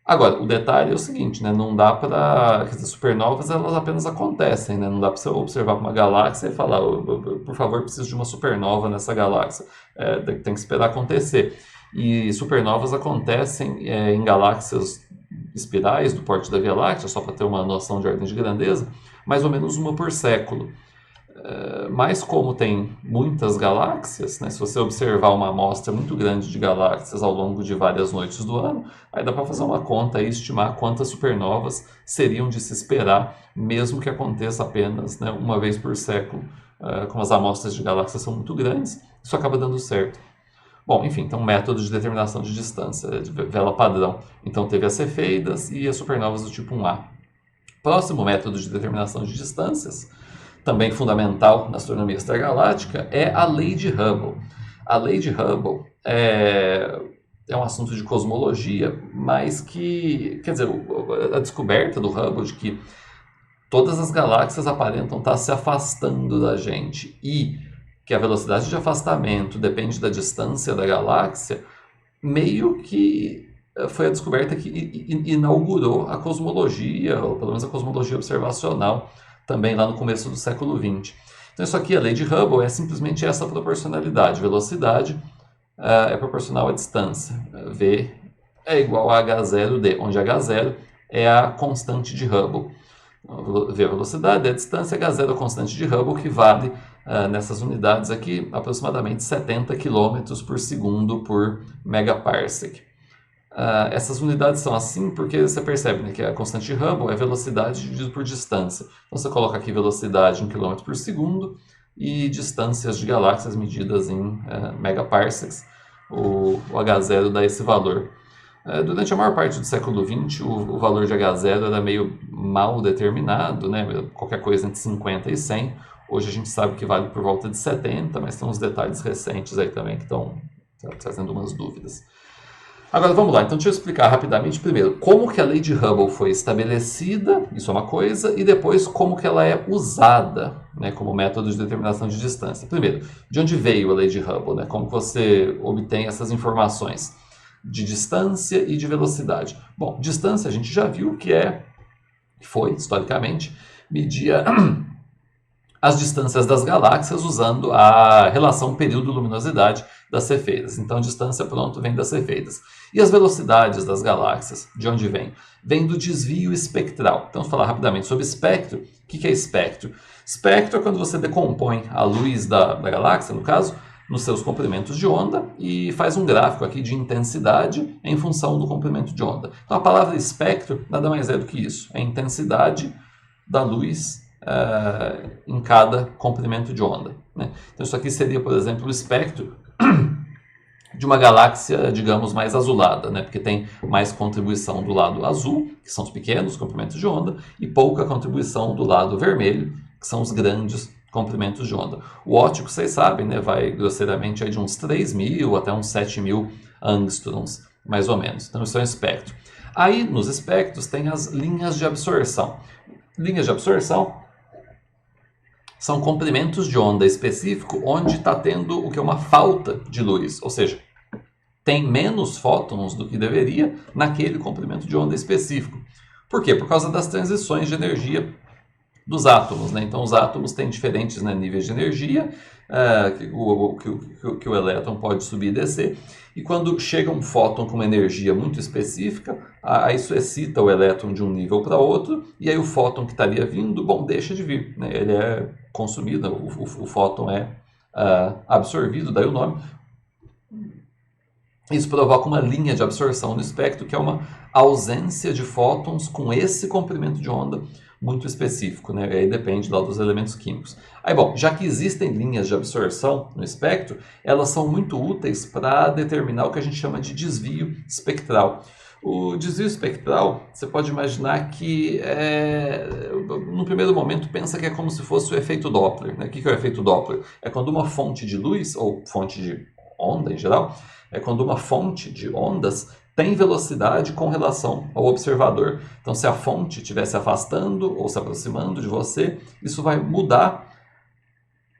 Agora, o detalhe é o seguinte, né? Não dá para... Quer dizer, supernovas, elas apenas acontecem, né? Não dá para você observar uma galáxia e falar, por favor, preciso de uma supernova nessa galáxia. Tem que esperar acontecer. E supernovas acontecem em galáxias espirais do porte da Via Láctea, só para ter uma noção de ordem de grandeza, mais ou menos uma por século. Mas como tem muitas galáxias, né, se você observar uma amostra muito grande de galáxias ao longo de várias noites do ano, aí dá para fazer uma conta e estimar quantas supernovas seriam de se esperar, mesmo que aconteça apenas, né, uma vez por século. Como as amostras de galáxias são muito grandes, isso acaba dando certo. Bom, enfim, então método de determinação de distância, de vela padrão. Então teve as cefeidas e as supernovas do tipo 1A. Próximo método de determinação de distâncias, também fundamental na astronomia extragaláctica, é a lei de Hubble. A lei de Hubble é um assunto de cosmologia, mas que, quer dizer, a descoberta do Hubble de que todas as galáxias aparentam estar se afastando da gente e que a velocidade de afastamento depende da distância da galáxia, meio que foi a descoberta que inaugurou a cosmologia, ou pelo menos a cosmologia observacional, também lá no começo do século XX. Então isso aqui, a lei de Hubble, é simplesmente essa proporcionalidade. Velocidade é proporcional à distância. V é igual a H0D, onde H0 é a constante de Hubble. V é a velocidade, é a distância, H0 é a constante de Hubble, que vale, nessas unidades aqui, aproximadamente 70 km por segundo por megaparsec. Essas unidades são assim porque você percebe, né, que a constante de Hubble é velocidade dividido por distância. Então você coloca aqui velocidade em km por segundo e distâncias de galáxias medidas em megaparsecs. O H0 dá esse valor. Durante a maior parte do século XX, o valor de H0 era meio mal determinado, né? Qualquer coisa entre 50 e 100. Hoje a gente sabe que vale por volta de 70, mas tem uns detalhes recentes aí também que estão trazendo umas dúvidas. Agora vamos lá, então deixa eu explicar rapidamente primeiro como que a lei de Hubble foi estabelecida, isso é uma coisa, e depois como que ela é usada, né, como método de determinação de distância. Primeiro, de onde veio a lei de Hubble, né, como que você obtém essas informações de distância e de velocidade. Bom, distância a gente já viu que foi, historicamente, media as distâncias das galáxias usando a relação período-luminosidade das cefeidas. Então, distância, pronto, vem das cefeidas. E as velocidades das galáxias, de onde vem? Vem do desvio espectral. Então, vamos falar rapidamente sobre espectro. O que é espectro? Espectro é quando você decompõe a luz da galáxia, no caso, nos seus comprimentos de onda e faz um gráfico aqui de intensidade em função do comprimento de onda. Então, a palavra espectro nada mais é do que isso. É a intensidade da luz em cada comprimento de onda, né? Então isso aqui seria, por exemplo, o espectro de uma galáxia, digamos, mais azulada, né? Porque tem mais contribuição do lado azul, que são os pequenos comprimentos de onda, e pouca contribuição do lado vermelho, que são os grandes comprimentos de onda. O óptico, vocês sabem, né? Vai grosseiramente aí de uns 3.000 até uns 7.000 angstroms, mais ou menos. Então isso é um espectro. Aí nos espectros tem as linhas de absorção. Linhas de absorção são comprimentos de onda específico onde está tendo o que é uma falta de luz, ou seja, tem menos fótons do que deveria naquele comprimento de onda específico. Por quê? Por causa das transições de energia dos átomos, né? Então os átomos têm diferentes, né, níveis de energia, que o elétron pode subir e descer, e quando chega um fóton com uma energia muito específica, isso excita o elétron de um nível para outro, e aí o fóton que estaria vindo, bom, deixa de vir, né? Ele é consumido, o fóton é absorvido, daí o nome. Isso provoca uma linha de absorção no espectro, que é uma ausência de fótons com esse comprimento de onda muito específico, né? Aí depende lá dos elementos químicos. Aí, bom, já que existem linhas de absorção no espectro, elas são muito úteis para determinar o que a gente chama de desvio espectral. O desvio espectral, você pode imaginar que, no primeiro momento, pensa que é como se fosse o efeito Doppler, né? O que é o efeito Doppler? É quando uma fonte de luz, ou fonte de onda em geral, é quando uma fonte de ondas tem velocidade com relação ao observador. Então, se a fonte estiver se afastando ou se aproximando de você, isso vai mudar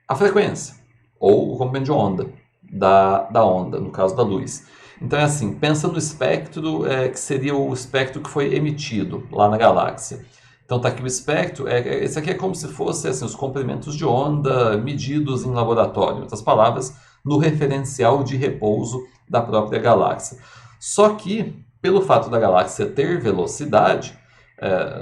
a frequência, ou o comprimento de onda da onda, no caso da luz. Então é assim, pensa no espectro que seria o espectro que foi emitido lá na galáxia. Então está aqui o espectro, esse aqui é como se fosse assim, os comprimentos de onda medidos em laboratório, em outras palavras, no referencial de repouso da própria galáxia. Só que, pelo fato da galáxia ter velocidade,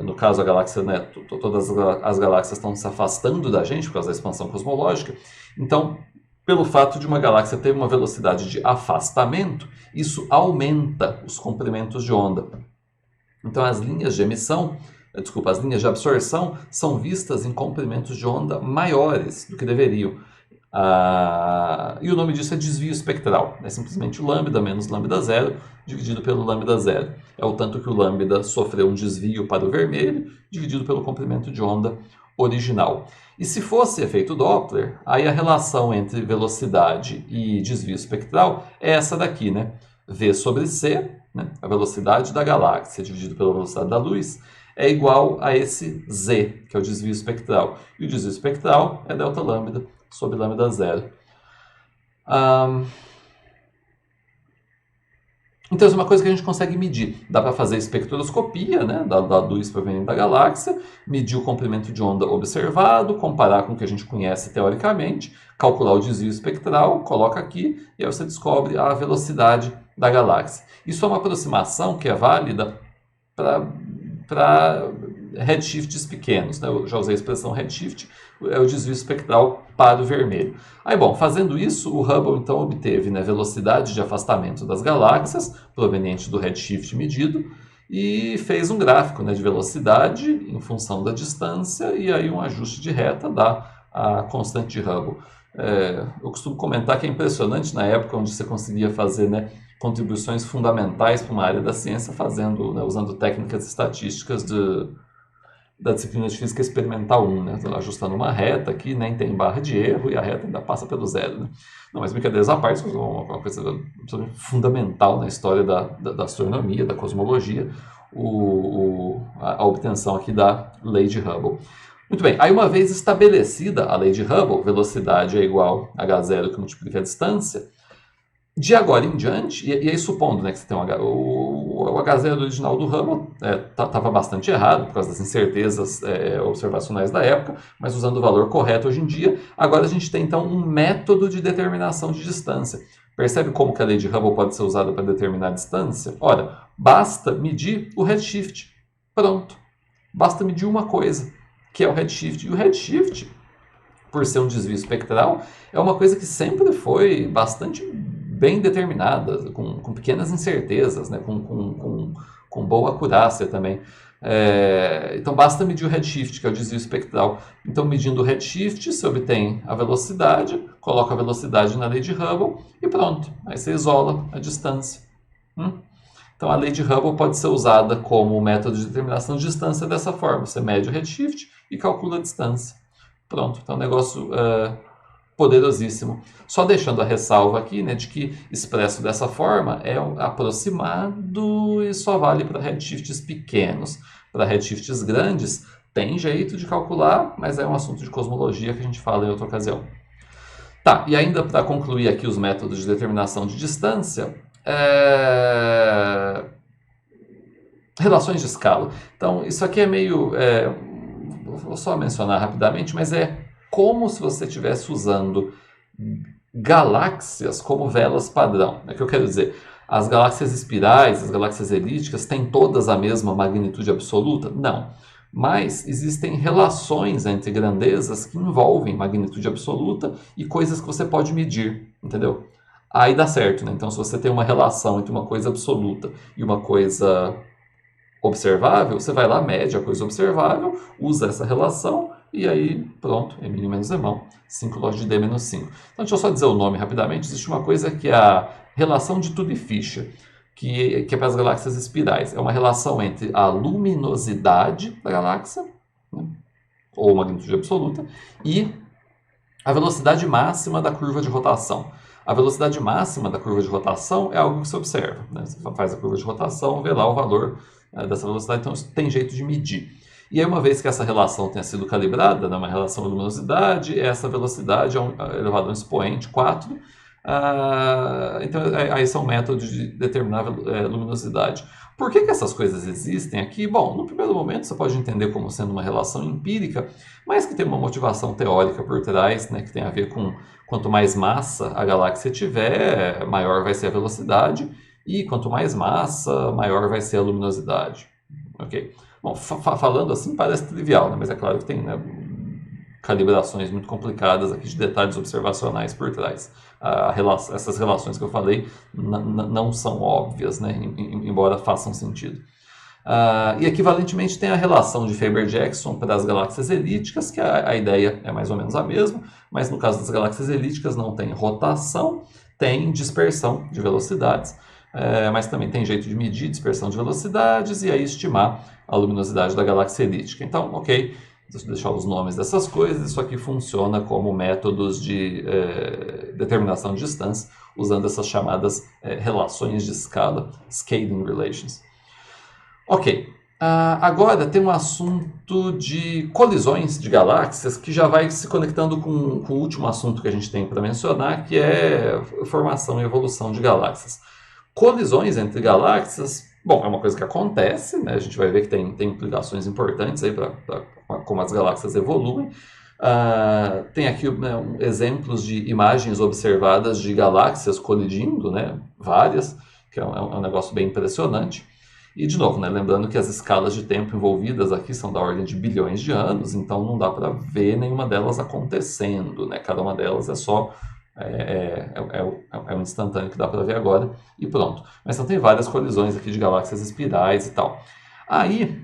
no caso a galáxia, né, todas as galáxias estão se afastando da gente por causa da expansão cosmológica, então, pelo fato de uma galáxia ter uma velocidade de afastamento, isso aumenta os comprimentos de onda. Então as linhas de emissão, as linhas de absorção são vistas em comprimentos de onda maiores do que deveriam. E o nome disso é desvio espectral. É simplesmente o lambda menos lambda zero dividido pelo lambda zero. É o tanto que o lambda sofreu um desvio para o vermelho dividido pelo comprimento de onda original. E se fosse efeito Doppler, aí a relação entre velocidade e desvio espectral é essa daqui, né? V sobre C, né? A velocidade da galáxia dividido pela velocidade da luz, é igual a esse Z, que é o desvio espectral. E o desvio espectral é delta lambda sobre lambda zero. Então, isso é uma coisa que a gente consegue medir. Dá para fazer espectroscopia, né, da luz proveniente da galáxia, medir o comprimento de onda observado, comparar com o que a gente conhece teoricamente, calcular o desvio espectral, coloca aqui, e aí você descobre a velocidade da galáxia. Isso é uma aproximação que é válida para redshifts pequenos, né? Eu já usei a expressão redshift, é o desvio espectral para o vermelho. Aí, bom, fazendo isso, o Hubble então obteve, né, velocidade de afastamento das galáxias, proveniente do redshift medido, e fez um gráfico, né, de velocidade em função da distância, e aí um ajuste de reta dá a constante de Hubble. Eu costumo comentar que é impressionante na época onde você conseguia fazer, né, contribuições fundamentais para uma área da ciência fazendo, né, usando técnicas estatísticas da disciplina de física experimental 1, né? Ajustando uma reta aqui, nem tem barra de erro e a reta ainda passa pelo zero, né? Não, mas brincadeiras à parte, uma coisa absolutamente fundamental na história da astronomia, da cosmologia, a obtenção aqui da lei de Hubble. Muito bem, aí uma vez estabelecida a lei de Hubble, velocidade é igual a h0 que multiplica a distância, de agora em diante, e aí supondo, né, que você tem o H0 original do Hubble estava bastante errado por causa das incertezas observacionais da época, mas usando o valor correto hoje em dia, agora a gente tem então um método de determinação de distância. Percebe como que a lei de Hubble pode ser usada para determinar a distância? Ora, basta medir o redshift. Pronto. Basta medir uma coisa, que é o redshift. E o redshift, por ser um desvio espectral, é uma coisa que sempre foi bastante bem determinada, com pequenas incertezas, né? com boa acurácia também. Então basta medir o redshift, que é o desvio espectral. Então, medindo o redshift, você obtém a velocidade, coloca a velocidade na lei de Hubble e pronto. Aí você isola a distância. Então, a lei de Hubble pode ser usada como método de determinação de distância dessa forma. Você mede o redshift e calcula a distância. Pronto. Então, é um negócio poderosíssimo. Só deixando a ressalva aqui, né, de que expresso dessa forma é aproximado e só vale para redshifts pequenos. Para redshifts grandes, tem jeito de calcular, mas é um assunto de cosmologia que a gente fala em outra ocasião. Tá, e ainda para concluir aqui os métodos de determinação de distância, relações de escala. Então, isso aqui é meio... vou só mencionar rapidamente, mas é como se você estivesse usando galáxias como velas padrão. É o que eu quero dizer. As galáxias espirais, as galáxias elípticas, têm todas a mesma magnitude absoluta? Não. Mas existem relações entre grandezas que envolvem magnitude absoluta e coisas que você pode medir, entendeu? Aí dá certo, né? Então, se você tem uma relação entre uma coisa absoluta e uma coisa observável, você vai lá, mede a coisa observável, usa essa relação e aí, pronto, é mínimo menos irmão, 5 log de D menos 5. Então, deixa eu só dizer o nome rapidamente. Existe uma coisa que é a relação de Tudy-Fischer, que é para as galáxias espirais. É uma relação entre a luminosidade da galáxia, né, ou magnitude absoluta, e a velocidade máxima da curva de rotação. A velocidade máxima da curva de rotação é algo que se observa, né? Você faz a curva de rotação, vê lá o valor dessa velocidade, então tem jeito de medir. E aí, uma vez que essa relação tenha sido calibrada, né, uma relação de luminosidade, essa velocidade é elevado a um expoente 4. Então, aí são métodos de determinar luminosidade. Por que essas coisas existem aqui? Bom, no primeiro momento você pode entender como sendo uma relação empírica, mas que tem uma motivação teórica por trás, né, que tem a ver com quanto mais massa a galáxia tiver, maior vai ser a velocidade, e quanto mais massa, maior vai ser a luminosidade. Ok? Bom, falando assim parece trivial, né, mas é claro que tem, né, calibrações muito complicadas aqui de detalhes observacionais por trás. Essas relações que eu falei não são óbvias, né, embora façam sentido. E equivalentemente tem a relação de Faber-Jackson para as galáxias elípticas, que a ideia é mais ou menos a mesma, mas no caso das galáxias elípticas não tem rotação, tem dispersão de velocidades, mas também tem jeito de medir dispersão de velocidades e aí estimar a luminosidade da galáxia elíptica. Então, ok, deixa eu deixar os nomes dessas coisas, isso aqui funciona como métodos de determinação de distância, usando essas chamadas relações de escala, scaling relations. Ok, agora tem um assunto de colisões de galáxias que já vai se conectando com o último assunto que a gente tem para mencionar, que é formação e evolução de galáxias. Colisões entre galáxias, bom, é uma coisa que acontece, né? A gente vai ver que tem implicações importantes aí para como as galáxias evoluem. Tem aqui, né, exemplos de imagens observadas de galáxias colidindo, né? Várias, que é um negócio bem impressionante. E, de novo, né, lembrando que as escalas de tempo envolvidas aqui são da ordem de bilhões de anos, então não dá para ver nenhuma delas acontecendo, né? Cada uma delas é só um instantâneo que dá para ver agora e pronto. Mas então tem várias colisões aqui de galáxias espirais e tal. Aí,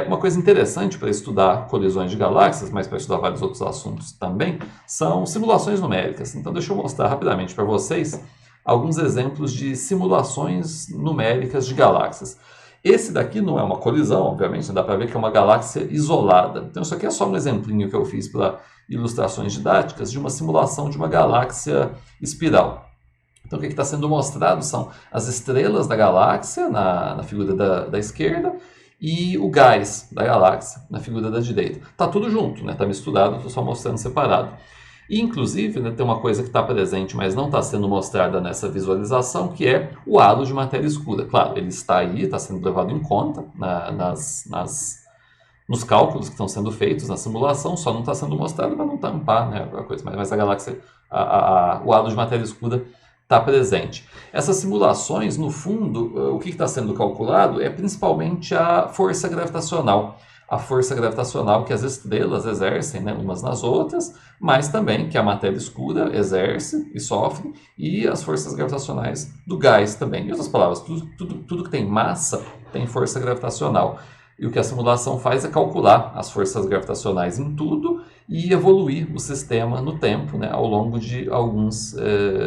uma coisa interessante para estudar colisões de galáxias, mas para estudar vários outros assuntos também, são simulações numéricas. Então deixa eu mostrar rapidamente para vocês alguns exemplos de simulações numéricas de galáxias. Esse daqui não é uma colisão, obviamente, dá para ver que é uma galáxia isolada. Então isso aqui é só um exemplinho que eu fiz para ilustrações didáticas de uma simulação de uma galáxia espiral. Então o que está sendo mostrado são as estrelas da galáxia na figura da esquerda e o gás da galáxia na figura da direita. Está tudo junto, né? Está misturado, estou só mostrando separado. E, inclusive, né, tem uma coisa que está presente, mas não está sendo mostrada nessa visualização, que é o halo de matéria escura. Claro, ele está aí, está sendo levado em conta nos cálculos que estão sendo feitos na simulação, só não está sendo mostrado para não tampar, né, a coisa. Mas a galáxia, o halo de matéria escura está presente. Essas simulações, no fundo, o que está sendo calculado é principalmente a força gravitacional. A força gravitacional que as estrelas exercem, né, umas nas outras, mas também que a matéria escura exerce e sofre, e as forças gravitacionais do gás também. Em outras palavras, tudo que tem massa tem força gravitacional. E o que a simulação faz é calcular as forças gravitacionais em tudo e evoluir o sistema no tempo, né, ao longo de alguns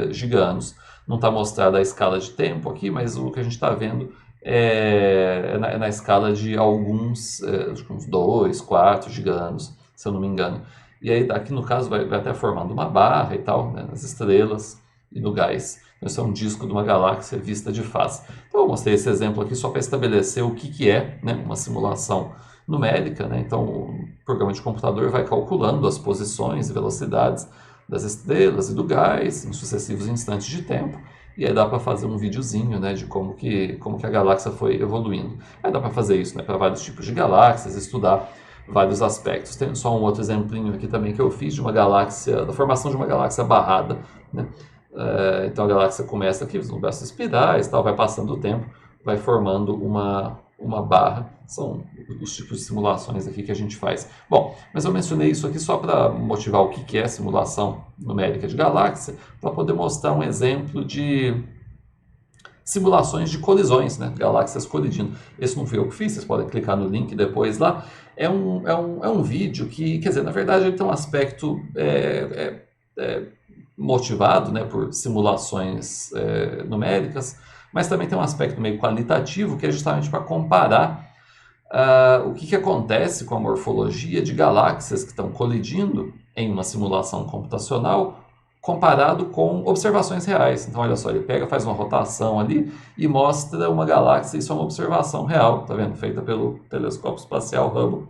giganos. Não está mostrada a escala de tempo aqui, mas o que a gente está vendo é na escala de alguns, uns 2, 4 giganos, se eu não me engano. E aí, aqui no caso, vai até formando uma barra e tal, né, nas estrelas e no gás. Então, esse é um disco de uma galáxia vista de face. Então, eu mostrei esse exemplo aqui só para estabelecer o que é, né, uma simulação numérica, né? Então, o programa de computador vai calculando as posições e velocidades das estrelas e do gás em sucessivos instantes de tempo. E aí dá para fazer um videozinho, né, de como que a galáxia foi evoluindo. Aí dá para fazer isso, né, para vários tipos de galáxias, estudar vários aspectos. Tem só um outro exemplinho aqui também que eu fiz de uma galáxia, da formação de uma galáxia barrada, né? Então a galáxia começa aqui, os braços espirais, tal, vai passando o tempo, vai formando uma barra. São os tipos de simulações aqui que a gente faz. Bom, mas eu mencionei isso aqui só para motivar o que é simulação numérica de galáxia, para poder mostrar um exemplo de simulações de colisões, né? Galáxias colidindo. Esse não fui eu que fiz, vocês podem clicar no link depois lá. É um vídeo que, quer dizer, na verdade ele tem um aspecto motivado, né, por simulações numéricas, mas também tem um aspecto meio qualitativo, que é justamente para comparar o que acontece com a morfologia de galáxias que estão colidindo em uma simulação computacional comparado com observações reais. Então, olha só, ele pega, faz uma rotação ali e mostra uma galáxia, isso é uma observação real, tá vendo? Feita pelo telescópio espacial Hubble.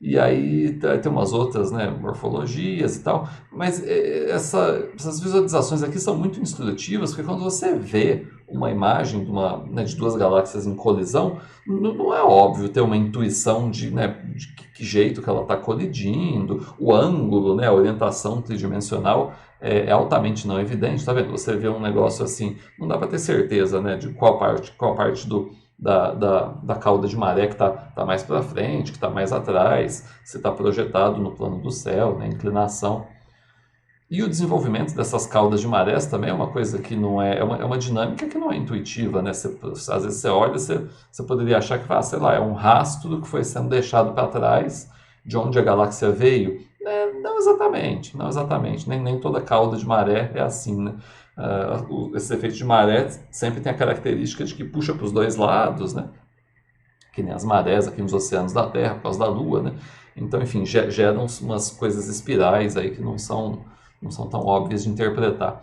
E aí tem umas outras, né, morfologias e tal, mas essas visualizações aqui são muito instrutivas, porque quando você vê uma imagem de duas galáxias em colisão, não é óbvio ter uma intuição de que jeito que ela está colidindo, o ângulo, né, a orientação tridimensional é altamente não evidente, tá vendo? Você vê um negócio assim, não dá para ter certeza, né, de qual parte da cauda de maré que está mais para frente, que está mais atrás, se está projetado no plano do céu, né, inclinação. E o desenvolvimento dessas caudas de marés também é uma coisa que não é uma dinâmica que não é intuitiva, né? Às vezes você olha, você poderia achar que, sei lá, é um rastro que foi sendo deixado para trás de onde a galáxia veio. Não exatamente, não exatamente. Nem toda cauda de maré é assim, né? Esse efeito de maré sempre tem a característica de que puxa para os dois lados, né? Que nem as marés aqui nos oceanos da Terra, por causa da Lua, né? Então, enfim, geram umas coisas espirais aí que não são tão óbvias de interpretar.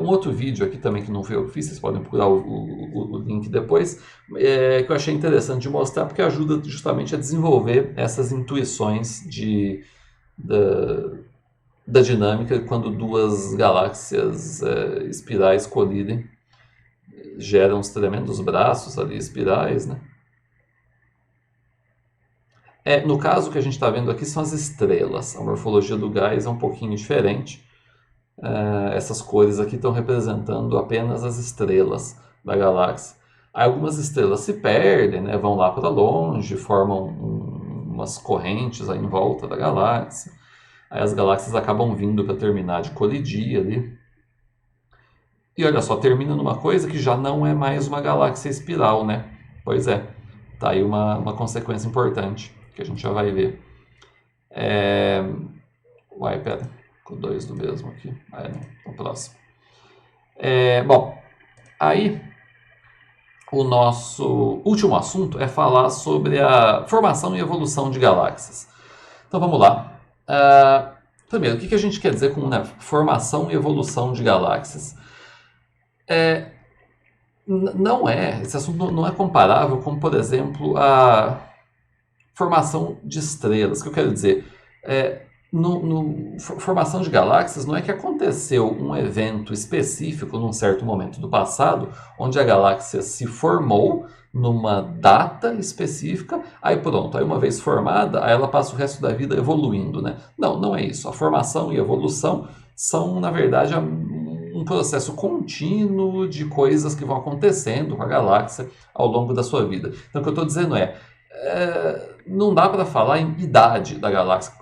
Um outro vídeo aqui também que não foi eu que fiz, vocês podem procurar o link depois, que eu achei interessante de mostrar, porque ajuda justamente a desenvolver essas intuições da dinâmica quando duas galáxias espirais colidem, geram os tremendos braços ali espirais, né? No caso, o que a gente está vendo aqui são as estrelas. A morfologia do gás é um pouquinho diferente. Essas cores aqui estão representando apenas as estrelas da galáxia. Aí algumas estrelas se perdem, né? Vão lá para longe, formam umas correntes aí em volta da galáxia. Aí as galáxias acabam vindo para terminar de colidir ali. E olha só, termina numa coisa que já não é mais uma galáxia espiral, né? Pois é, tá aí uma consequência importante, que a gente já vai ver. Uai, pera, com dois do mesmo aqui. Não, o próximo. Bom, aí o nosso último assunto é falar sobre a formação e evolução de galáxias. Então vamos lá. Primeiro, o que a gente quer dizer com formação e evolução de galáxias? Esse assunto não é comparável com, por exemplo, a formação de estrelas. O que eu quero dizer? Formação de galáxias não é que aconteceu um evento específico num certo momento do passado, onde a galáxia se formou numa data específica, aí pronto, aí uma vez formada, aí ela passa o resto da vida evoluindo, né? Não é isso. A formação e a evolução são, na verdade, um processo contínuo de coisas que vão acontecendo com a galáxia ao longo da sua vida. Então o que eu estou dizendo não dá para falar em idade da galáxia,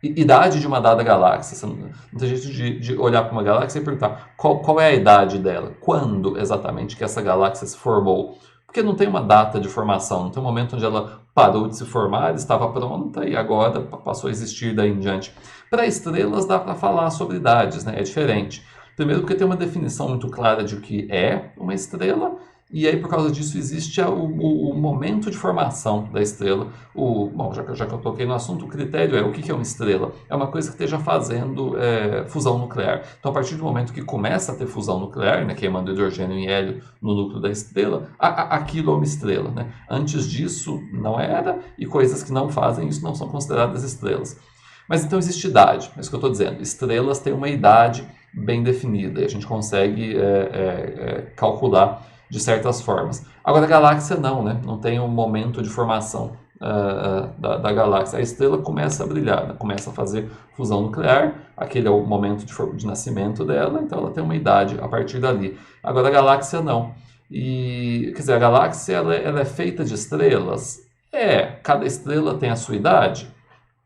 idade de uma dada galáxia. Você não tem jeito de olhar para uma galáxia e perguntar qual é a idade dela, quando exatamente que essa galáxia se formou. Porque não tem uma data de formação, não tem um momento onde ela parou de se formar, estava pronta e agora passou a existir daí em diante. Para estrelas dá para falar sobre idades, né? É diferente. Primeiro porque tem uma definição muito clara de o que é uma estrela, e aí por causa disso existe o momento de formação da estrela. Bom, já que eu toquei no assunto, o critério é o que é uma estrela? É uma coisa que esteja fazendo fusão nuclear. Então a partir do momento que começa a ter fusão nuclear, né, queimando hidrogênio e hélio no núcleo da estrela, aquilo é uma estrela, né? Antes disso não era, e coisas que não fazem isso não são consideradas estrelas. Mas então existe idade, é isso que eu estou dizendo. Estrelas têm uma idade bem definida e a gente consegue calcular de certas formas. Agora a galáxia não, né? Não tem um momento de formação da galáxia. A estrela começa a brilhar, né? Começa a fazer fusão nuclear, aquele é o momento de nascimento dela, então ela tem uma idade a partir dali. Agora a galáxia não. Quer dizer, a galáxia ela é feita de estrelas? Cada estrela tem a sua idade?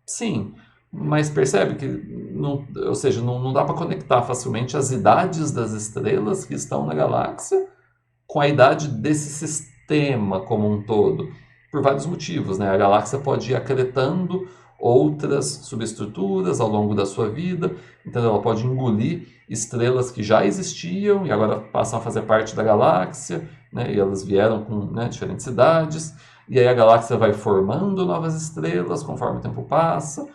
Sim. Mas percebe que não dá para conectar facilmente as idades das estrelas que estão na galáxia com a idade desse sistema como um todo, por vários motivos, né? A galáxia pode ir acretando outras subestruturas ao longo da sua vida, então ela pode engolir estrelas que já existiam e agora passam a fazer parte da galáxia, né? E elas vieram com diferentes idades, e aí a galáxia vai formando novas estrelas conforme o tempo passa,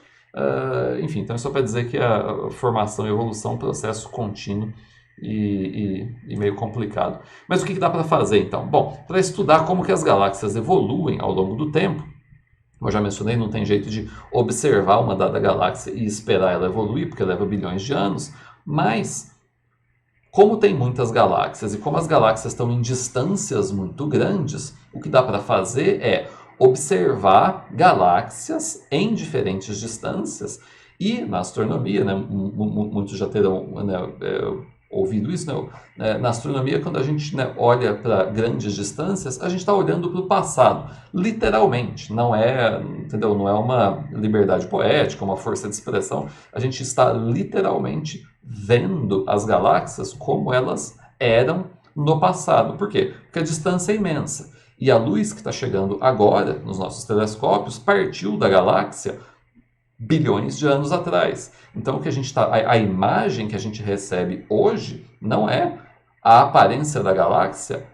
Enfim, então isso é para dizer que a formação e evolução é um processo contínuo e meio complicado. Mas o que dá para fazer então? Bom, para estudar como que as galáxias evoluem ao longo do tempo, como eu já mencionei, não tem jeito de observar uma dada galáxia e esperar ela evoluir, porque leva bilhões de anos, mas como tem muitas galáxias e como as galáxias estão em distâncias muito grandes, o que dá para fazer é observar galáxias em diferentes distâncias e na astronomia, né, muitos já terão, né, ouvido isso, né, na astronomia, quando a gente, né, olha para grandes distâncias, a gente está olhando para o passado, literalmente, não é, entendeu? Não é uma liberdade poética, uma força de expressão, a gente está literalmente vendo as galáxias como elas eram no passado. Por quê? Porque a distância é imensa. E a luz que está chegando agora nos nossos telescópios partiu da galáxia bilhões de anos atrás. Então, o que a imagem que a gente recebe hoje não é a aparência da galáxia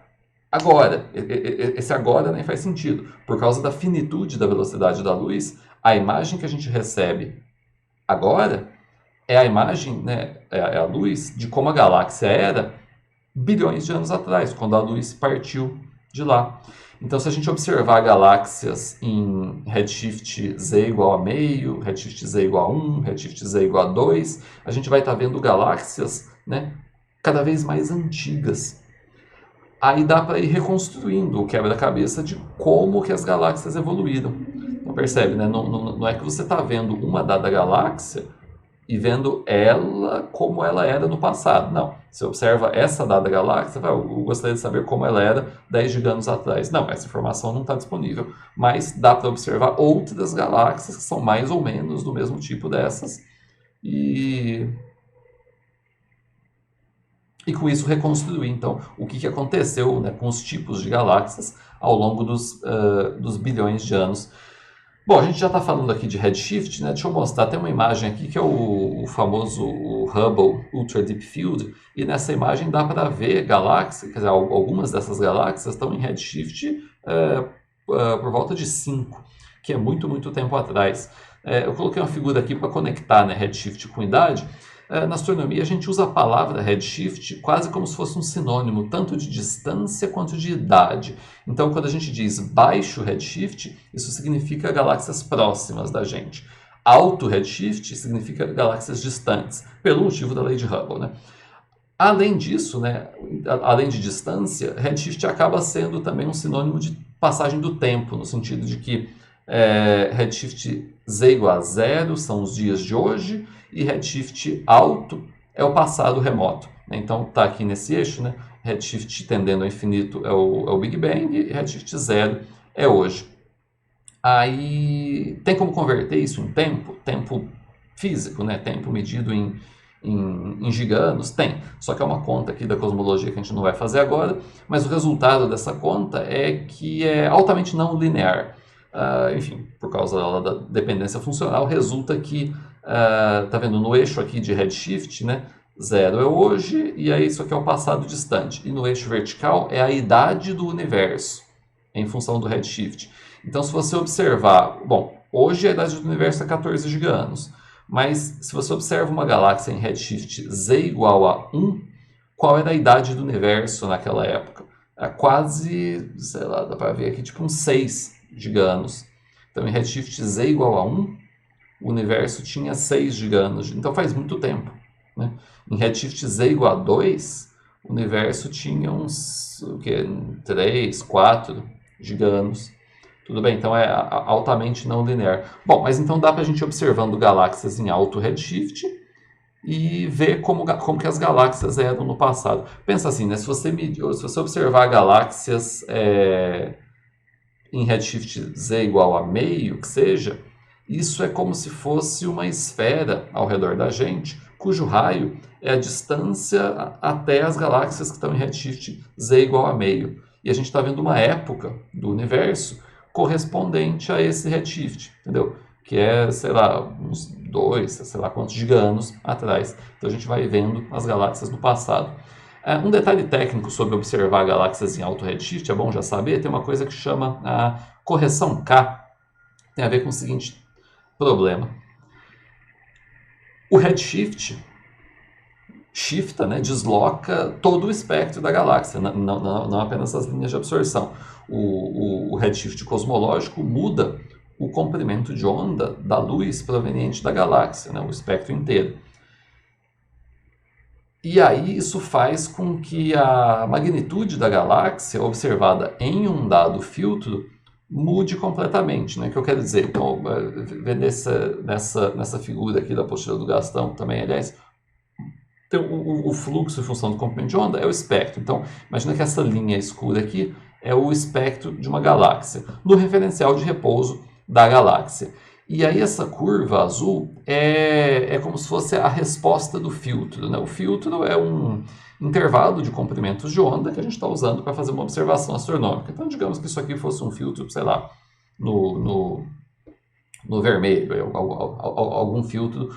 agora. Esse agora nem faz sentido. Por causa da finitude da velocidade da luz, a imagem que a gente recebe agora é a imagem, né, é a luz de como a galáxia era bilhões de anos atrás, quando a luz partiu de lá. Então, se a gente observar galáxias em redshift z igual a meio, redshift z igual a 1, redshift z igual a 2, a gente vai estar vendo galáxias, né, cada vez mais antigas. Aí dá para ir reconstruindo o quebra-cabeça de como que as galáxias evoluíram. Então, percebe, né? Não é que você está vendo uma dada galáxia e vendo ela como ela era no passado. Não. Você observa essa dada galáxia, eu gostaria de saber como ela era 10 giganos atrás. Não, essa informação não está disponível. Mas dá para observar outras galáxias que são mais ou menos do mesmo tipo dessas. E com isso reconstruir, então, o que aconteceu, né, com os tipos de galáxias ao longo dos bilhões de anos. Bom, a gente já está falando aqui de redshift, né? Deixa eu mostrar, tem uma imagem aqui que é o famoso Hubble Ultra Deep Field, e nessa imagem dá para ver galáxias, quer dizer, algumas dessas galáxias estão em redshift por volta de 5, que é muito, muito tempo atrás. Eu coloquei uma figura aqui para conectar, né, redshift com idade. Na astronomia, a gente usa a palavra redshift quase como se fosse um sinônimo, tanto de distância quanto de idade. Então, quando a gente diz baixo redshift, isso significa galáxias próximas da gente. Alto redshift significa galáxias distantes, pelo motivo da lei de Hubble, né? Além disso, né, além de distância, redshift acaba sendo também um sinônimo de passagem do tempo, no sentido de que redshift z igual a 0 são os dias de hoje, e redshift alto é o passado remoto. Então está aqui nesse eixo, né? Redshift tendendo ao infinito é o Big Bang, e redshift 0 é hoje. Aí tem como converter isso em tempo físico, né? Tempo medido em giganos? Tem, só que é uma conta aqui da cosmologia que a gente não vai fazer agora, mas o resultado dessa conta é que é altamente não linear. Enfim, por causa da dependência funcional, resulta que, tá vendo, no eixo aqui de redshift, né, 0 é hoje, e aí isso aqui é o passado distante. E no eixo vertical é a idade do universo, em função do redshift. Então, se você observar, bom, hoje a idade do universo é 14 giganos, mas se você observa uma galáxia em redshift z igual a 1, qual era a idade do universo naquela época? Quase, sei lá, dá para ver aqui, tipo uns 6 giganos. Então, em redshift z igual a 1, o universo tinha 6 giganos. Então, faz muito tempo, né? Em redshift z igual a 2, o universo tinha uns 3, 4 giganos. Tudo bem, então é altamente não linear. Bom, mas então dá para a gente ir observando galáxias em alto redshift e ver como que as galáxias eram no passado. Pensa assim, né? Se você observar galáxias em redshift z igual a meio, que seja, isso é como se fosse uma esfera ao redor da gente, cujo raio é a distância até as galáxias que estão em redshift z igual a meio. E a gente está vendo uma época do universo correspondente a esse redshift, entendeu? Que é, sei lá, uns 2, sei lá quantos giganos atrás. Então a gente vai vendo as galáxias do passado. Um detalhe técnico sobre observar galáxias em alto redshift, é bom já saber, tem uma coisa que chama a correção K. Tem a ver com o seguinte problema. O redshift shifta, né, desloca todo o espectro da galáxia, não apenas as linhas de absorção. O redshift cosmológico muda o comprimento de onda da luz proveniente da galáxia, né, o espectro inteiro. E aí isso faz com que a magnitude da galáxia observada em um dado filtro mude completamente, né? O que eu quero dizer? Então, vendo nessa figura aqui da apostila do Gastão também, aliás, então, o fluxo em função do comprimento de onda é o espectro. Então, imagina que essa linha escura aqui é o espectro de uma galáxia, no referencial de repouso da galáxia. E aí essa curva azul é como se fosse a resposta do filtro, né? O filtro é um intervalo de comprimentos de onda que a gente está usando para fazer uma observação astronômica. Então, digamos que isso aqui fosse um filtro, sei lá, no vermelho, algum filtro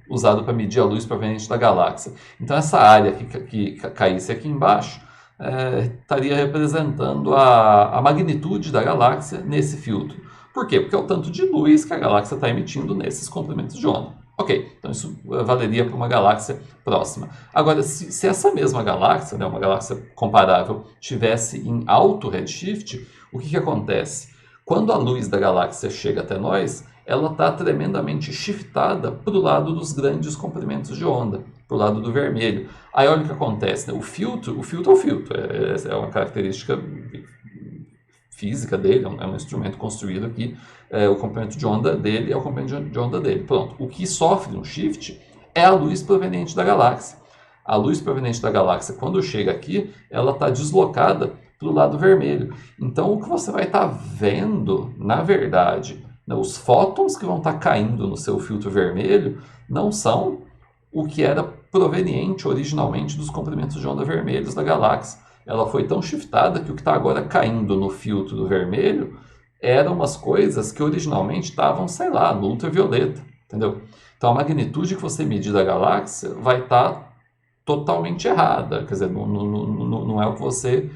usado para medir a luz proveniente da galáxia. Então, essa área que caísse aqui embaixo estaria representando a magnitude da galáxia nesse filtro. Por quê? Porque é o tanto de luz que a galáxia está emitindo nesses comprimentos de onda. Ok, então isso valeria para uma galáxia próxima. Agora, se essa mesma galáxia, né, uma galáxia comparável, tivesse em alto redshift, o que acontece? Quando a luz da galáxia chega até nós, ela está tremendamente shiftada para o lado dos grandes comprimentos de onda, para o lado do vermelho. Aí olha o que acontece, né? O filtro é o filtro, é uma característica física dele, é um instrumento construído aqui, o comprimento de onda dele é o comprimento de onda dele. Pronto, o que sofre um shift é a luz proveniente da galáxia. A luz proveniente da galáxia, quando chega aqui, ela está deslocada para o lado vermelho. Então, o que você vai estar vendo, na verdade, né, os fótons que vão estar caindo no seu filtro vermelho não são o que era proveniente originalmente dos comprimentos de onda vermelhos da galáxia. Ela foi tão shiftada que o que está agora caindo no filtro do vermelho eram umas coisas que originalmente estavam, sei lá, no ultravioleta, entendeu? Então, a magnitude que você medir da galáxia vai estar totalmente errada, quer dizer, não é o que você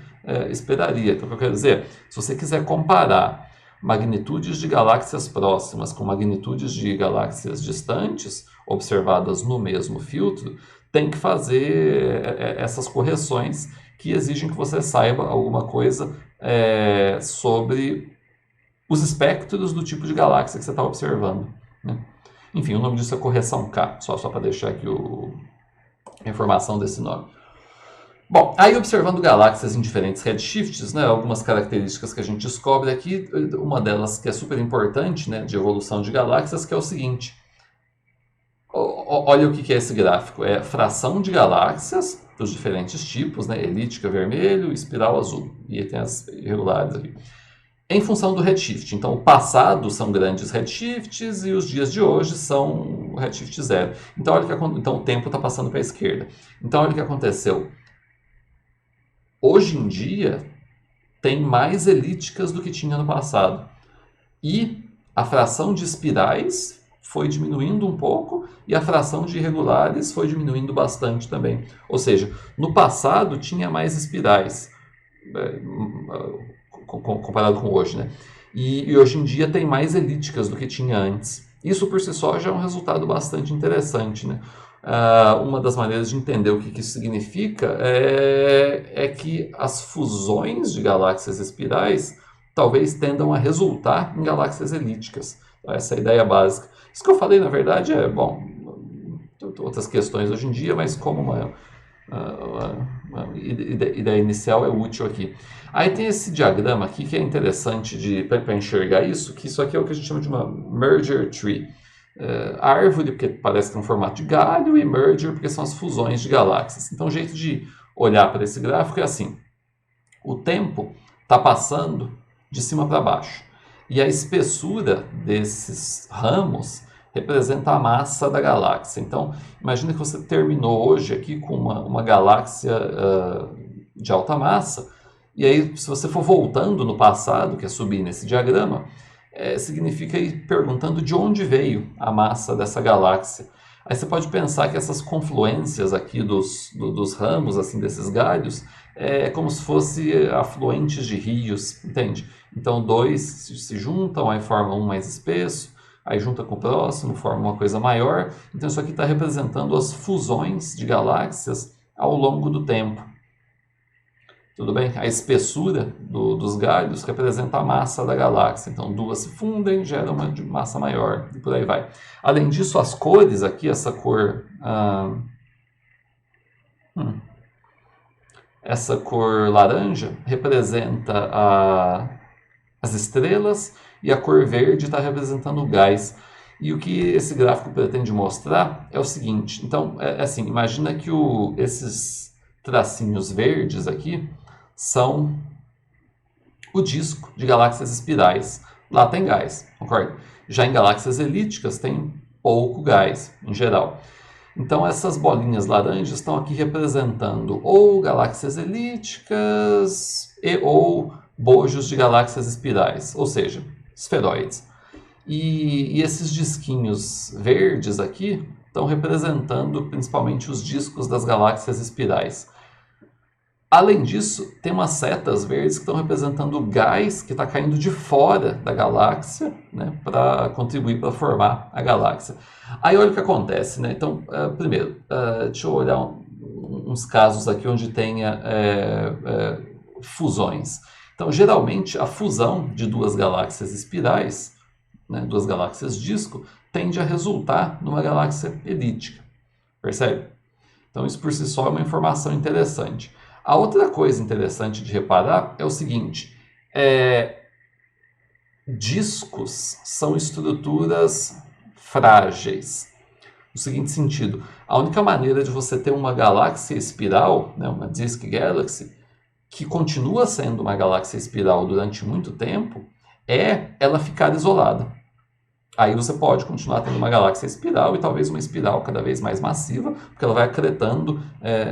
esperaria. Então, o que eu quero dizer, se você quiser comparar magnitudes de galáxias próximas com magnitudes de galáxias distantes, observadas no mesmo filtro, tem que fazer essas correções que exigem que você saiba alguma coisa sobre os espectros do tipo de galáxia que você está observando, né? Enfim, o nome disso é correção K, só para deixar aqui a informação desse nome. Bom, aí observando galáxias em diferentes redshifts, né, algumas características que a gente descobre aqui, uma delas que é super importante, né, de evolução de galáxias, que é o seguinte. Olha o que é esse gráfico, é fração de galáxias dos diferentes tipos, né, elíptica vermelho, espiral azul, e tem as irregulares aqui. Em função do redshift. Então, o passado são grandes redshifts e os dias de hoje são redshift zero. Então, então o tempo está passando para a esquerda. Então, olha o que aconteceu. Hoje em dia, tem mais elípticas do que tinha no passado. E a fração de espirais foi diminuindo um pouco e a fração de irregulares foi diminuindo bastante também. Ou seja, no passado tinha mais espirais, comparado com hoje, né? E hoje em dia tem mais elípticas do que tinha antes. Isso por si só já é um resultado bastante interessante, né? Uma das maneiras de entender o que isso significa é que as fusões de galáxias espirais talvez tendam a resultar em galáxias elípticas. Essa é a ideia básica. Isso que eu falei, na verdade, outras questões hoje em dia, mas como uma ideia inicial é útil aqui. Aí tem esse diagrama aqui que é interessante para enxergar isso, que isso aqui é o que a gente chama de uma merger tree. Árvore, porque parece que é um formato de galho, e merger, porque são as fusões de galáxias. Então, o jeito de olhar para esse gráfico é assim. O tempo está passando de cima para baixo. E a espessura desses ramos representa a massa da galáxia. Então, imagina que você terminou hoje aqui com uma galáxia de alta massa, e aí, se você for voltando no passado, que é subir nesse diagrama, significa ir perguntando de onde veio a massa dessa galáxia. Aí você pode pensar que essas confluências aqui dos ramos, assim, desses galhos, é como se fossem afluentes de rios, entende? Então, dois se juntam, aí formam um mais espesso, aí junta com o próximo, forma uma coisa maior. Então isso aqui está representando as fusões de galáxias ao longo do tempo. Tudo bem? A espessura dos galhos representa a massa da galáxia. Então, duas se fundem, geram uma de massa maior, e por aí vai. Além disso, as cores aqui, essa cor... essa cor laranja representa as estrelas e a cor verde está representando o gás. E o que esse gráfico pretende mostrar é o seguinte. Então, assim, imagina que esses tracinhos verdes aqui são o disco de galáxias espirais. Lá tem gás, concorda? Já em galáxias elípticas tem pouco gás, em geral. Então essas bolinhas laranjas estão aqui representando ou galáxias elípticas ou bojos de galáxias espirais, ou seja, esferoides. E esses disquinhos verdes aqui estão representando principalmente os discos das galáxias espirais. Além disso, tem umas setas verdes que estão representando o gás que está caindo de fora da galáxia, né, para contribuir para formar a galáxia. Aí olha o que acontece, né? Então, primeiro, deixa eu olhar uns casos aqui onde tenha fusões. Então, geralmente, a fusão de duas galáxias espirais, né, duas galáxias disco, tende a resultar numa galáxia elíptica. Percebe? Então, isso por si só é uma informação interessante. A outra coisa interessante de reparar é o seguinte, discos são estruturas frágeis. No seguinte sentido, a única maneira de você ter uma galáxia espiral, né, uma disk galaxy, que continua sendo uma galáxia espiral durante muito tempo, é ela ficar isolada. Aí você pode continuar tendo uma galáxia espiral e talvez uma espiral cada vez mais massiva, porque ela vai acretando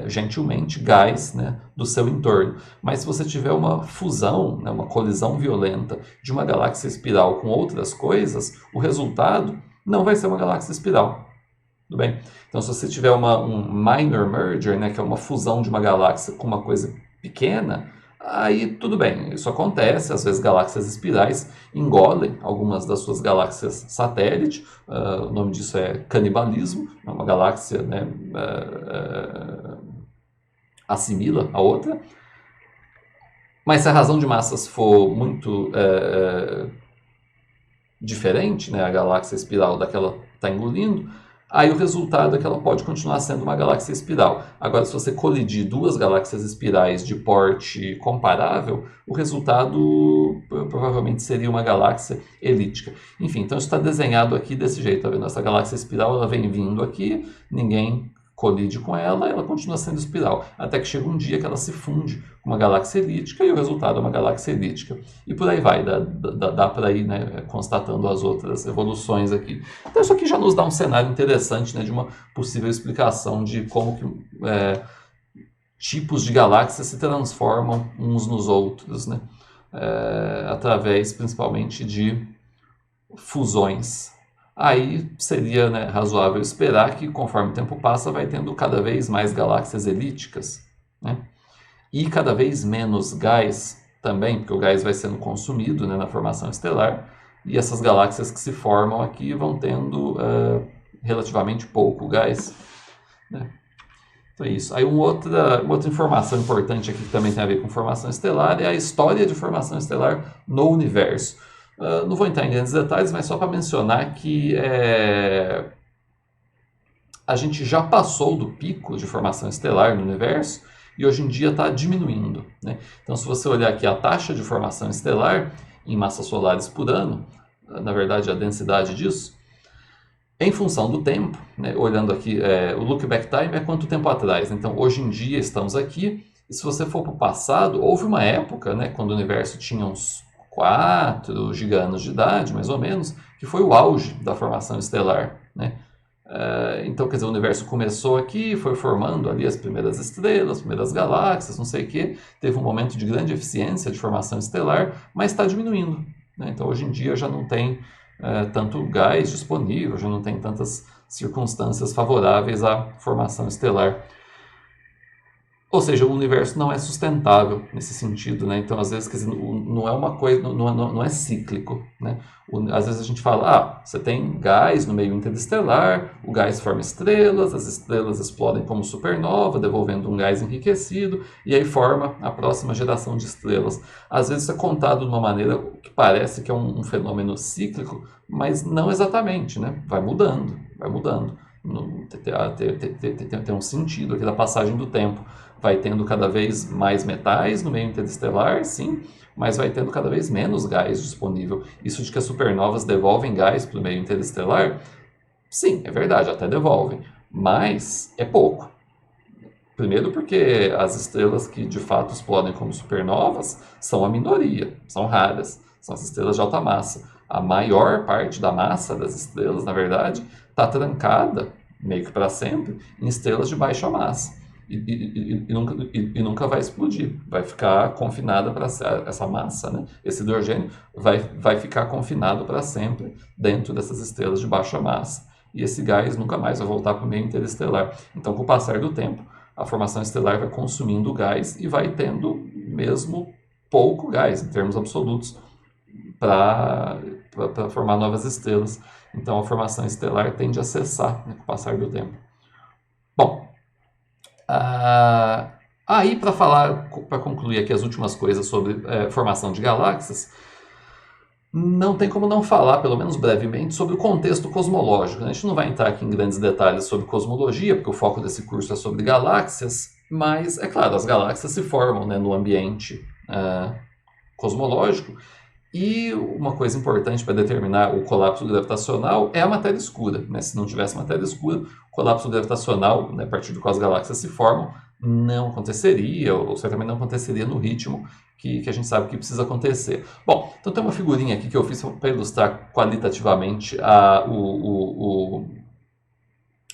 gentilmente gás, né, do seu entorno. Mas se você tiver uma fusão, né, uma colisão violenta de uma galáxia espiral com outras coisas, o resultado não vai ser uma galáxia espiral. Tudo bem? Então se você tiver um minor merger, né, que é uma fusão de uma galáxia com uma coisa pequena, aí tudo bem, isso acontece, às vezes galáxias espirais engolem algumas das suas galáxias satélite, o nome disso é canibalismo, uma galáxia, né, assimila a outra, mas se a razão de massas for muito diferente, né, a galáxia espiral daquela está engolindo, aí o resultado é que ela pode continuar sendo uma galáxia espiral. Agora, se você colidir duas galáxias espirais de porte comparável, o resultado provavelmente seria uma galáxia elíptica. Enfim, então isso está desenhado aqui desse jeito, tá vendo? Essa galáxia espiral ela vem vindo aqui, ninguém colide com ela, ela continua sendo espiral, até que chega um dia que ela se funde com uma galáxia elíptica e o resultado é uma galáxia elíptica. E por aí vai, dá para ir, né, constatando as outras evoluções aqui. Então isso aqui já nos dá um cenário interessante, né, de uma possível explicação de como que tipos de galáxias se transformam uns nos outros, né, através principalmente de fusões. Aí seria, né, razoável esperar que, conforme o tempo passa, vai tendo cada vez mais galáxias elípticas, né? E cada vez menos gás também, porque o gás vai sendo consumido, né, na formação estelar, e essas galáxias que se formam aqui vão tendo relativamente pouco gás, né? Então é isso. Aí uma outra informação importante aqui que também tem a ver com formação estelar é a história de formação estelar no universo. Não vou entrar em grandes detalhes, mas só para mencionar que a gente já passou do pico de formação estelar no universo e hoje em dia está diminuindo, né? Então, se você olhar aqui a taxa de formação estelar em massas solares por ano, na verdade a densidade disso, em função do tempo, né? Olhando aqui, o look back time é quanto tempo atrás. Então, hoje em dia estamos aqui, e se você for para o passado, houve uma época, né, quando o universo tinha uns 4 giga-anos de idade, mais ou menos, que foi o auge da formação estelar, né? Então, quer dizer, o universo começou aqui, foi formando ali as primeiras estrelas, as primeiras galáxias, não sei o quê, teve um momento de grande eficiência de formação estelar, mas está diminuindo, né? Então, hoje em dia já não tem tanto gás disponível, já não tem tantas circunstâncias favoráveis à formação estelar. Ou seja, o universo não é sustentável nesse sentido, né? Então, às vezes, quer dizer, não é uma coisa, não é cíclico, né? Às vezes a gente fala, você tem gás no meio interestelar, o gás forma estrelas, as estrelas explodem como supernova, devolvendo um gás enriquecido, e aí forma a próxima geração de estrelas. Às vezes isso é contado de uma maneira que parece que é um fenômeno cíclico, mas não exatamente, né? Vai mudando, vai mudando. Tem um sentido aqui da passagem do tempo. Vai tendo cada vez mais metais no meio interestelar, sim, mas vai tendo cada vez menos gás disponível. Isso de que as supernovas devolvem gás para o meio interestelar, sim, é verdade, até devolvem, mas é pouco. Primeiro porque as estrelas que de fato explodem como supernovas são a minoria, são raras, são as estrelas de alta massa. A maior parte da massa das estrelas, na verdade, está trancada, meio que para sempre, em estrelas de baixa massa. E nunca vai explodir, vai ficar confinada para essa massa, né? Esse hidrogênio vai ficar confinado para sempre dentro dessas estrelas de baixa massa. E esse gás nunca mais vai voltar para o meio interestelar. Então, com o passar do tempo, a formação estelar vai consumindo gás e vai tendo mesmo pouco gás, em termos absolutos, para formar novas estrelas. Então, a formação estelar tende a cessar, né, com o passar do tempo. Bom, aí para concluir aqui as últimas coisas sobre formação de galáxias, não tem como não falar, pelo menos brevemente, sobre o contexto cosmológico. A gente não vai entrar aqui em grandes detalhes sobre cosmologia, porque o foco desse curso é sobre galáxias, mas, é claro, as galáxias se formam, né, no ambiente cosmológico, e uma coisa importante para determinar o colapso gravitacional é a matéria escura, né? Se não tivesse matéria escura, o colapso gravitacional, né, a partir do qual as galáxias se formam, não aconteceria, ou certamente não aconteceria no ritmo que a gente sabe que precisa acontecer. Bom, então tem uma figurinha aqui que eu fiz para ilustrar qualitativamente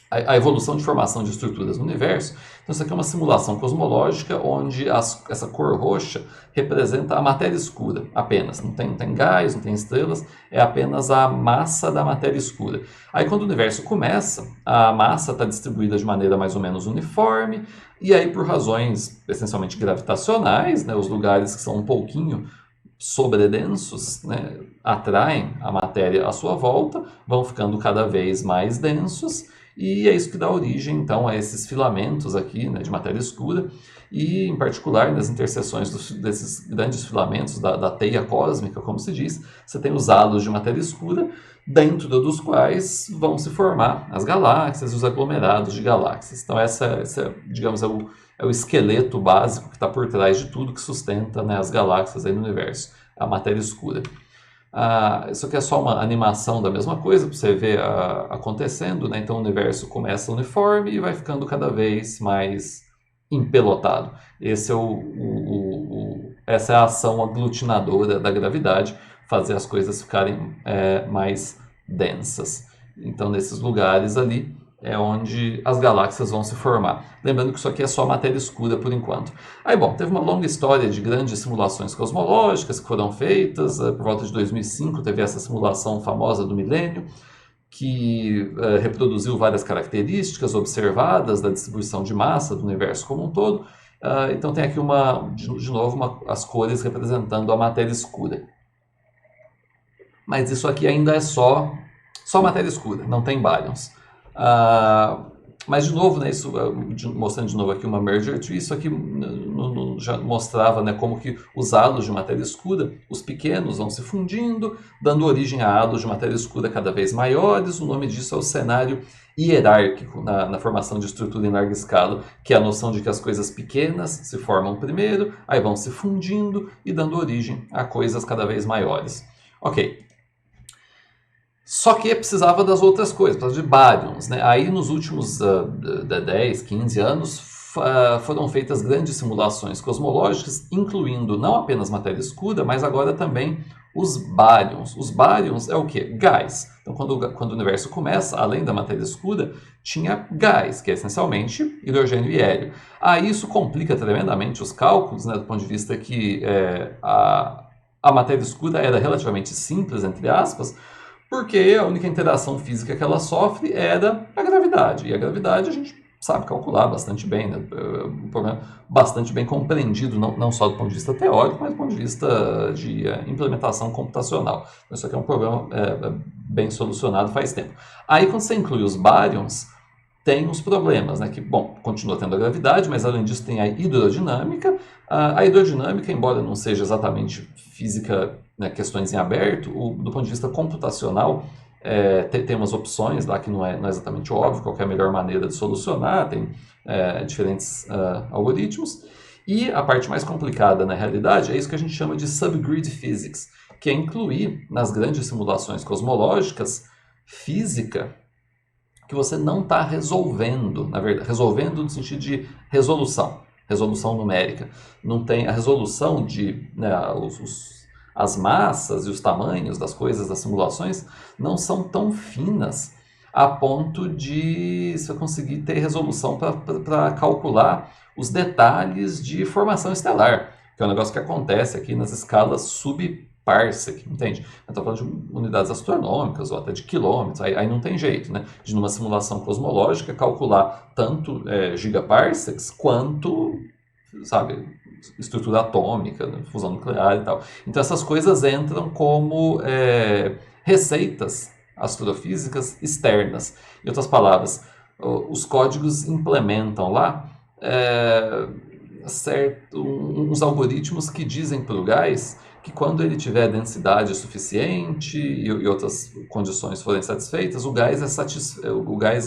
a evolução de formação de estruturas no universo. Então, isso aqui é uma simulação cosmológica onde essa cor roxa representa a matéria escura apenas. Não tem gás, não tem estrelas, é apenas a massa da matéria escura. Aí, quando o universo começa, a massa está distribuída de maneira mais ou menos uniforme, e aí, por razões essencialmente gravitacionais, né, os lugares que são um pouquinho sobredensos, né, atraem a matéria à sua volta, vão ficando cada vez mais densos, e é isso que dá origem, então, a esses filamentos aqui, né, de matéria escura, e, em particular, nas interseções desses grandes filamentos da teia cósmica, como se diz, você tem os halos de matéria escura, dentro dos quais vão se formar as galáxias e os aglomerados de galáxias. Então, essa digamos, é o esqueleto básico que está por trás de tudo que sustenta, né, as galáxias aí no universo, a matéria escura. Isso aqui é só uma animação da mesma coisa, para você ver acontecendo, né? Então o universo começa uniforme e vai ficando cada vez mais empelotado. Essa é a ação aglutinadora da gravidade, fazer as coisas ficarem mais densas. Então, nesses lugares ali é onde as galáxias vão se formar. Lembrando que isso aqui é só matéria escura por enquanto. Aí, bom, teve uma longa história de grandes simulações cosmológicas que foram feitas. Por volta de 2005 teve essa simulação famosa do milênio, que reproduziu várias características observadas da distribuição de massa do universo como um todo. Então tem aqui, de novo, as cores representando a matéria escura. Mas isso aqui ainda é só matéria escura, não tem baryons. Mas, de novo, né, isso, mostrando de novo aqui uma merger tree, isso aqui já mostrava, né, como que os halos de matéria escura, os pequenos, vão se fundindo, dando origem a halos de matéria escura cada vez maiores. O nome disso é o cenário hierárquico na formação de estrutura em larga escala, que é a noção de que as coisas pequenas se formam primeiro, aí vão se fundindo e dando origem a coisas cada vez maiores. Ok. Só que precisava das outras coisas, precisava de baryons, né? Aí nos últimos 10, 15 anos foram feitas grandes simulações cosmológicas, incluindo não apenas matéria escura, mas agora também os baryons. Os baryons é o quê? Gás. Então quando o universo começa, além da matéria escura, tinha gás, que é essencialmente hidrogênio e hélio. Aí isso complica tremendamente os cálculos, né, do ponto de vista que a matéria escura era relativamente simples, entre aspas, porque a única interação física que ela sofre era a gravidade. E a gravidade a gente sabe calcular bastante bem, né? Um problema bastante bem compreendido, não só do ponto de vista teórico, mas do ponto de vista de implementação computacional. Então, isso aqui é um problema bem solucionado faz tempo. Aí, quando você inclui os baryons, tem uns problemas, né? Que, bom, continua tendo a gravidade, mas além disso tem a hidrodinâmica. A hidrodinâmica, embora não seja exatamente física, né, questões em aberto, do ponto de vista computacional, tem umas opções lá que não é exatamente óbvio qual é a melhor maneira de solucionar, tem diferentes algoritmos. E a parte mais complicada, na realidade, é isso que a gente chama de subgrid physics, que é incluir nas grandes simulações cosmológicas física que você não está resolvendo, na verdade, resolvendo no sentido de resolução numérica. Não tem a resolução de, né, as massas e os tamanhos das coisas, das simulações, não são tão finas a ponto de você conseguir ter resolução para calcular os detalhes de formação estelar, que é um negócio que acontece aqui nas escalas subparsec, entende? Eu estou falando de unidades astronômicas ou até de quilômetros, aí não tem jeito, né? De numa simulação cosmológica calcular tanto gigaparsecs quanto, sabe, estrutura atômica, né, fusão nuclear e tal. Então essas coisas entram como receitas astrofísicas externas. Em outras palavras, os códigos implementam lá uns algoritmos que dizem para o gás que quando ele tiver densidade suficiente e outras condições forem satisfeitas, o gás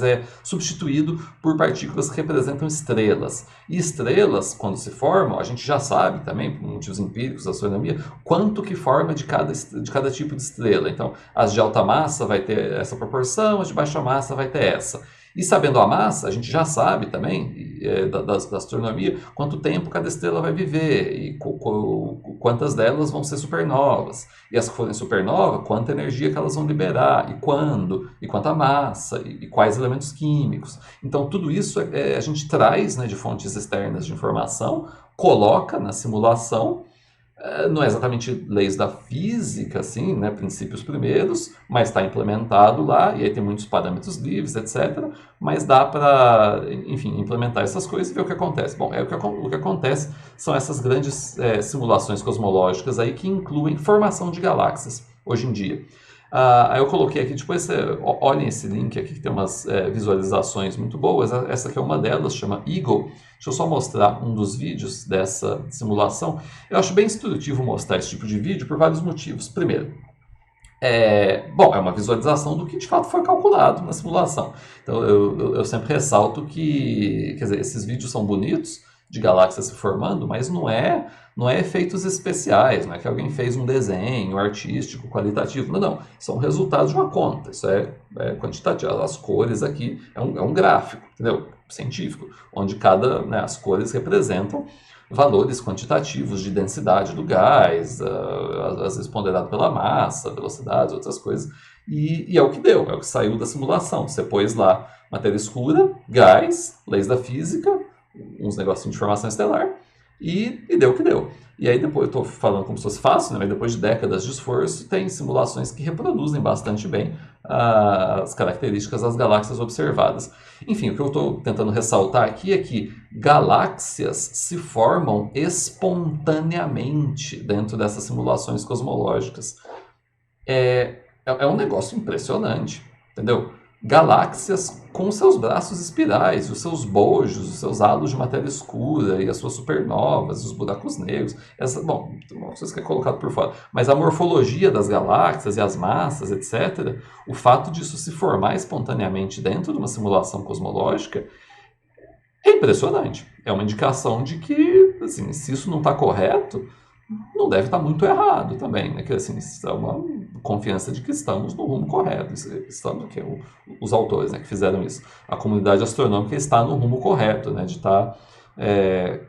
é substituído por partículas que representam estrelas. E estrelas, quando se formam, a gente já sabe também, por motivos empíricos da astronomia, quanto que forma de cada tipo de estrela. Então, as de alta massa vai ter essa proporção, as de baixa massa vai ter essa. E sabendo a massa, a gente já sabe também, da astronomia, quanto tempo cada estrela vai viver e quantas delas vão ser supernovas. E as que forem supernova, quanta energia que elas vão liberar, e quando, e quanta massa, e quais elementos químicos. Então, tudo isso a gente traz, né, de fontes externas de informação, coloca na simulação. Não é exatamente leis da física, assim, né, princípios primeiros, mas está implementado lá, e aí tem muitos parâmetros livres, etc. Mas dá para, enfim, implementar essas coisas e ver o que acontece. Bom, o que acontece são essas grandes simulações cosmológicas aí que incluem formação de galáxias, hoje em dia. Aí eu coloquei aqui, depois olhem esse link aqui que tem umas visualizações muito boas. Essa aqui é uma delas, chama Eagle. Deixa eu só mostrar um dos vídeos dessa simulação. Eu acho bem instrutivo mostrar esse tipo de vídeo por vários motivos. Primeiro, é uma visualização do que de fato foi calculado na simulação. Então eu sempre ressalto que, quer dizer, esses vídeos são bonitos, de galáxias se formando, mas não é efeitos especiais, não é que alguém fez um desenho artístico, qualitativo, não. São resultados de uma conta, isso é quantitativo. As cores aqui é um gráfico, entendeu? Científico, onde as cores representam valores quantitativos de densidade do gás, às vezes ponderado pela massa, velocidades, outras coisas, e é o que deu, é o que saiu da simulação. Você pôs lá matéria escura, gás, leis da física, uns negocinhos de formação estelar, e deu o que deu. E aí depois, eu estou falando como se fosse fácil, né? Mas depois de décadas de esforço, tem simulações que reproduzem bastante bem as características das galáxias observadas. Enfim, o que eu estou tentando ressaltar aqui é que galáxias se formam espontaneamente dentro dessas simulações cosmológicas. É um negócio impressionante, entendeu? Galáxias com seus braços espirais, os seus bojos, os seus halos de matéria escura e as suas supernovas, os buracos negros. Não sei se é colocado por fora, mas a morfologia das galáxias e as massas, etc., o fato disso se formar espontaneamente dentro de uma simulação cosmológica é impressionante. É uma indicação de que, assim, se isso não está correto, não deve estar muito errado também, né? Que assim, isso é uma confiança de que estamos no rumo correto. Estamos, os autores, né, que fizeram isso. A comunidade astronômica está no rumo correto, né, de estar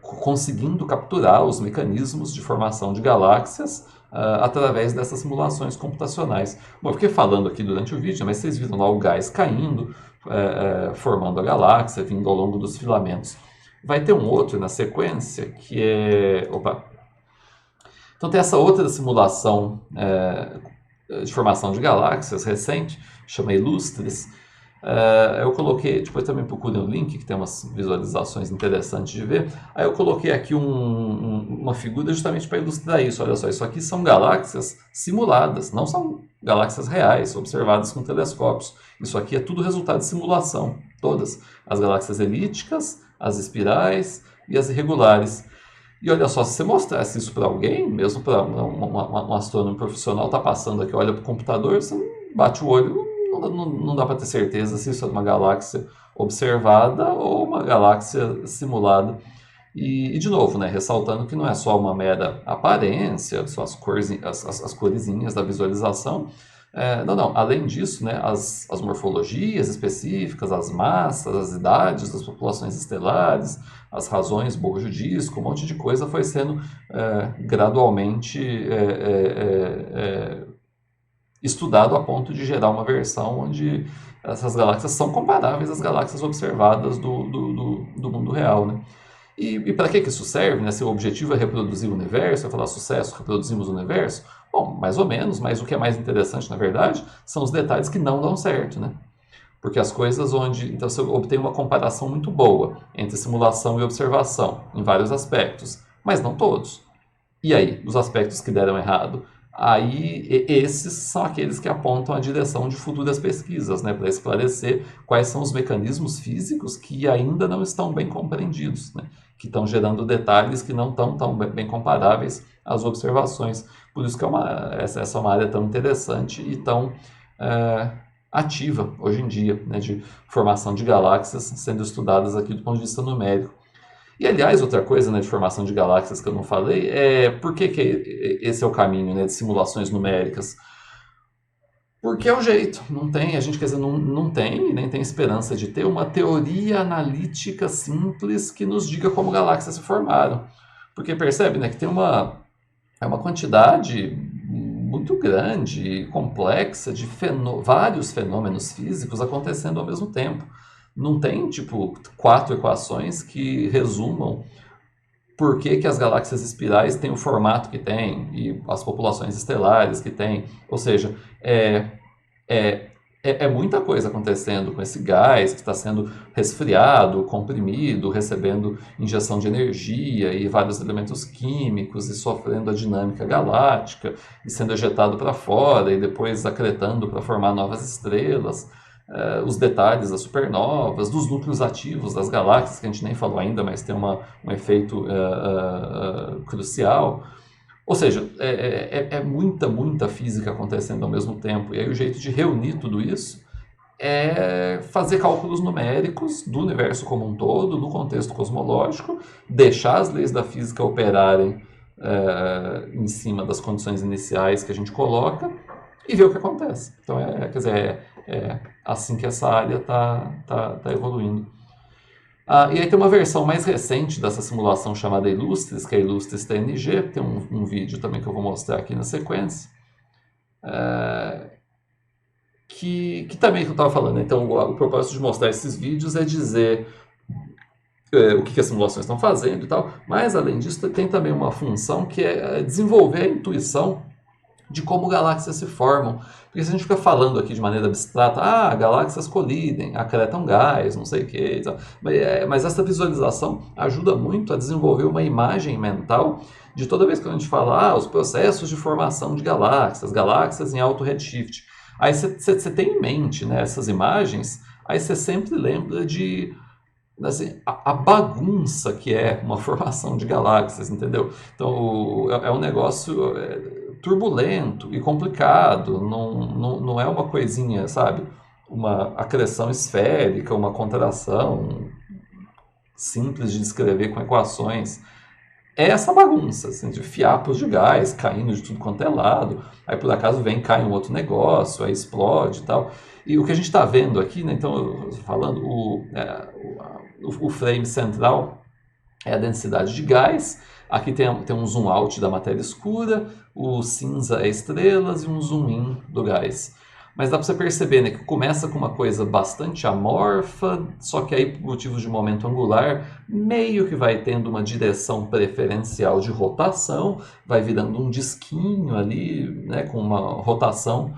conseguindo capturar os mecanismos de formação de galáxias através dessas simulações computacionais. Bom, eu fiquei falando aqui durante o vídeo, mas vocês viram lá o gás caindo, formando a galáxia, vindo ao longo dos filamentos. Vai ter um outro na sequência que é... Então tem essa outra simulação de formação de galáxias recente, chama Illustris, Eu coloquei, depois também procurei um link que tem umas visualizações interessantes de ver. Aí eu coloquei aqui uma figura justamente para ilustrar isso. Olha só, isso aqui são galáxias simuladas, não são galáxias reais, observadas com telescópios. Isso aqui é tudo resultado de simulação, todas. As galáxias elípticas, as espirais e as irregulares. E olha só, se você mostrasse isso para alguém, mesmo para um astrônomo profissional, tá passando aqui, olha para o computador, você bate o olho, não dá para ter certeza se isso é uma galáxia observada ou uma galáxia simulada. E de novo, né, ressaltando que não é só uma mera aparência, só as coresinhas da visualização. Não. Além disso, né, as morfologias específicas, as massas, as idades das populações estelares, as razões bojo-disco, um monte de coisa foi sendo gradualmente estudado a ponto de gerar uma versão onde essas galáxias são comparáveis às galáxias observadas do mundo real, né? E para que isso serve, né? Se o objetivo é reproduzir o universo, é falar sucesso, reproduzimos o universo? Bom, mais ou menos, mas o que é mais interessante, na verdade, são os detalhes que não dão certo, né? Porque as coisas onde... Então, você obtém uma comparação muito boa entre simulação e observação, em vários aspectos, mas não todos. E aí, os aspectos que deram errado? Aí, esses são aqueles que apontam a direção de futuras pesquisas, né, para esclarecer quais são os mecanismos físicos que ainda não estão bem compreendidos, né, que estão gerando detalhes que não estão tão bem comparáveis às observações. Por isso que essa é uma área tão interessante e tão ativa hoje em dia, né, de formação de galáxias sendo estudadas aqui do ponto de vista numérico. E, aliás, outra coisa, né, de formação de galáxias que eu não falei é por que esse é o caminho, né, de simulações numéricas. Porque é o jeito, não tem, a gente quer dizer, não tem, nem tem esperança de ter uma teoria analítica simples que nos diga como galáxias se formaram. Porque percebe, né, que tem uma quantidade muito grande e complexa de vários fenômenos físicos acontecendo ao mesmo tempo. Não tem, tipo, 4 equações que resumam por que as galáxias espirais têm o formato que têm e as populações estelares que têm. Ou seja, é muita coisa acontecendo com esse gás que está sendo resfriado, comprimido, recebendo injeção de energia e vários elementos químicos e sofrendo a dinâmica galáctica e sendo ejetado para fora e depois acretando para formar novas estrelas. Os detalhes das supernovas, dos núcleos ativos das galáxias, que a gente nem falou ainda, mas tem um efeito crucial. Ou seja, muita física acontecendo ao mesmo tempo. E aí o jeito de reunir tudo isso é fazer cálculos numéricos do universo como um todo, no contexto cosmológico, deixar as leis da física operarem em cima das condições iniciais que a gente coloca e ver o que acontece. Então, quer dizer, é assim que essa área está evoluindo. E aí tem uma versão mais recente dessa simulação chamada Illustris, que é a Illustris TNG, tem um vídeo também que eu vou mostrar aqui na sequência, que também que eu estava falando. Então, o propósito de mostrar esses vídeos é dizer o que as simulações estão fazendo e tal, mas além disso tem também uma função que é desenvolver a intuição de como galáxias se formam. Porque se a gente fica falando aqui de maneira abstrata, galáxias colidem, acretam gás, não sei o que, mas essa visualização ajuda muito a desenvolver uma imagem mental de toda vez que a gente fala os processos de formação de galáxias em alto redshift. Aí você tem em mente, né, essas imagens, aí você sempre lembra de assim, a bagunça que é uma formação de galáxias, entendeu? Então é um negócio turbulento e complicado, não é uma coisinha, sabe? Uma acreção esférica, uma contração simples de descrever com equações. É essa bagunça, assim, de fiapos de gás caindo de tudo quanto é lado, aí por acaso cai um outro negócio, aí explode e tal. E o que a gente está vendo aqui, né, então, falando, o frame central é a densidade de gás, aqui tem um zoom out da matéria escura, o cinza é estrelas e um zoom in do gás. Mas dá para você perceber, né, que começa com uma coisa bastante amorfa, só que aí por motivos de momento angular, meio que vai tendo uma direção preferencial de rotação, vai virando um disquinho ali, né, com uma rotação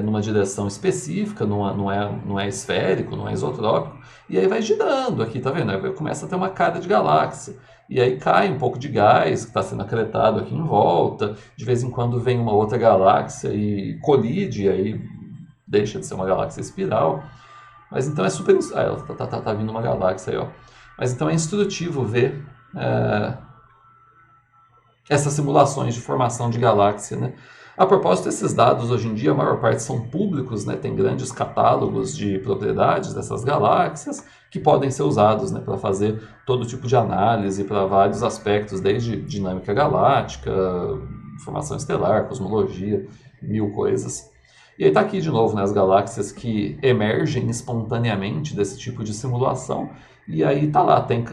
numa direção específica, não é esférico, não é isotrópico, e aí vai girando aqui, tá vendo? Aí começa a ter uma cara de galáxia. E aí cai um pouco de gás que está sendo acretado aqui em volta, de vez em quando vem uma outra galáxia e colide, e aí deixa de ser uma galáxia espiral. Mas então é super... tá vindo uma galáxia aí, ó. Mas então é instrutivo ver essas simulações de formação de galáxia, né? A propósito, esses dados hoje em dia, a maior parte são públicos, né? Tem grandes catálogos de propriedades dessas galáxias que podem ser usados, né, para fazer todo tipo de análise para vários aspectos, desde dinâmica galáctica, formação estelar, cosmologia, mil coisas. E aí está aqui de novo, né, as galáxias que emergem espontaneamente desse tipo de simulação. E aí tá lá, tem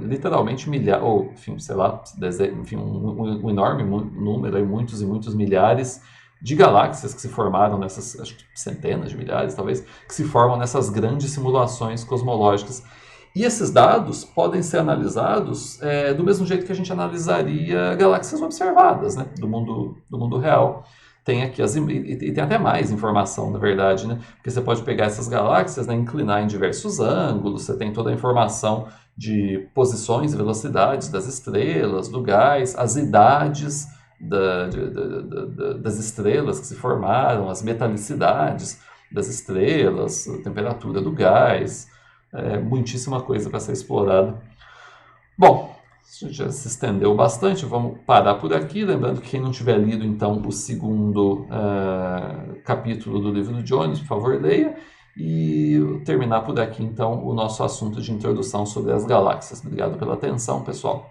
literalmente milhares, ou enfim, sei lá, enfim, um enorme número, aí, muitos e muitos milhares de galáxias que se formaram nessas, acho que centenas de milhares talvez, que se formam nessas grandes simulações cosmológicas. E esses dados podem ser analisados do mesmo jeito que a gente analisaria galáxias observadas, né, do mundo real. Tem aqui e tem até mais informação, na verdade, né? Porque você pode pegar essas galáxias, né, inclinar em diversos ângulos, você tem toda a informação de posições e velocidades das estrelas, do gás, as idades das estrelas que se formaram, as metalicidades das estrelas, a temperatura do gás, muitíssima coisa para ser explorada. Bom, a gente já se estendeu bastante, vamos parar por aqui. Lembrando que quem não tiver lido, então, o segundo capítulo do livro do Jones, por favor, leia. E terminar por aqui, então, o nosso assunto de introdução sobre as galáxias. Obrigado pela atenção, pessoal.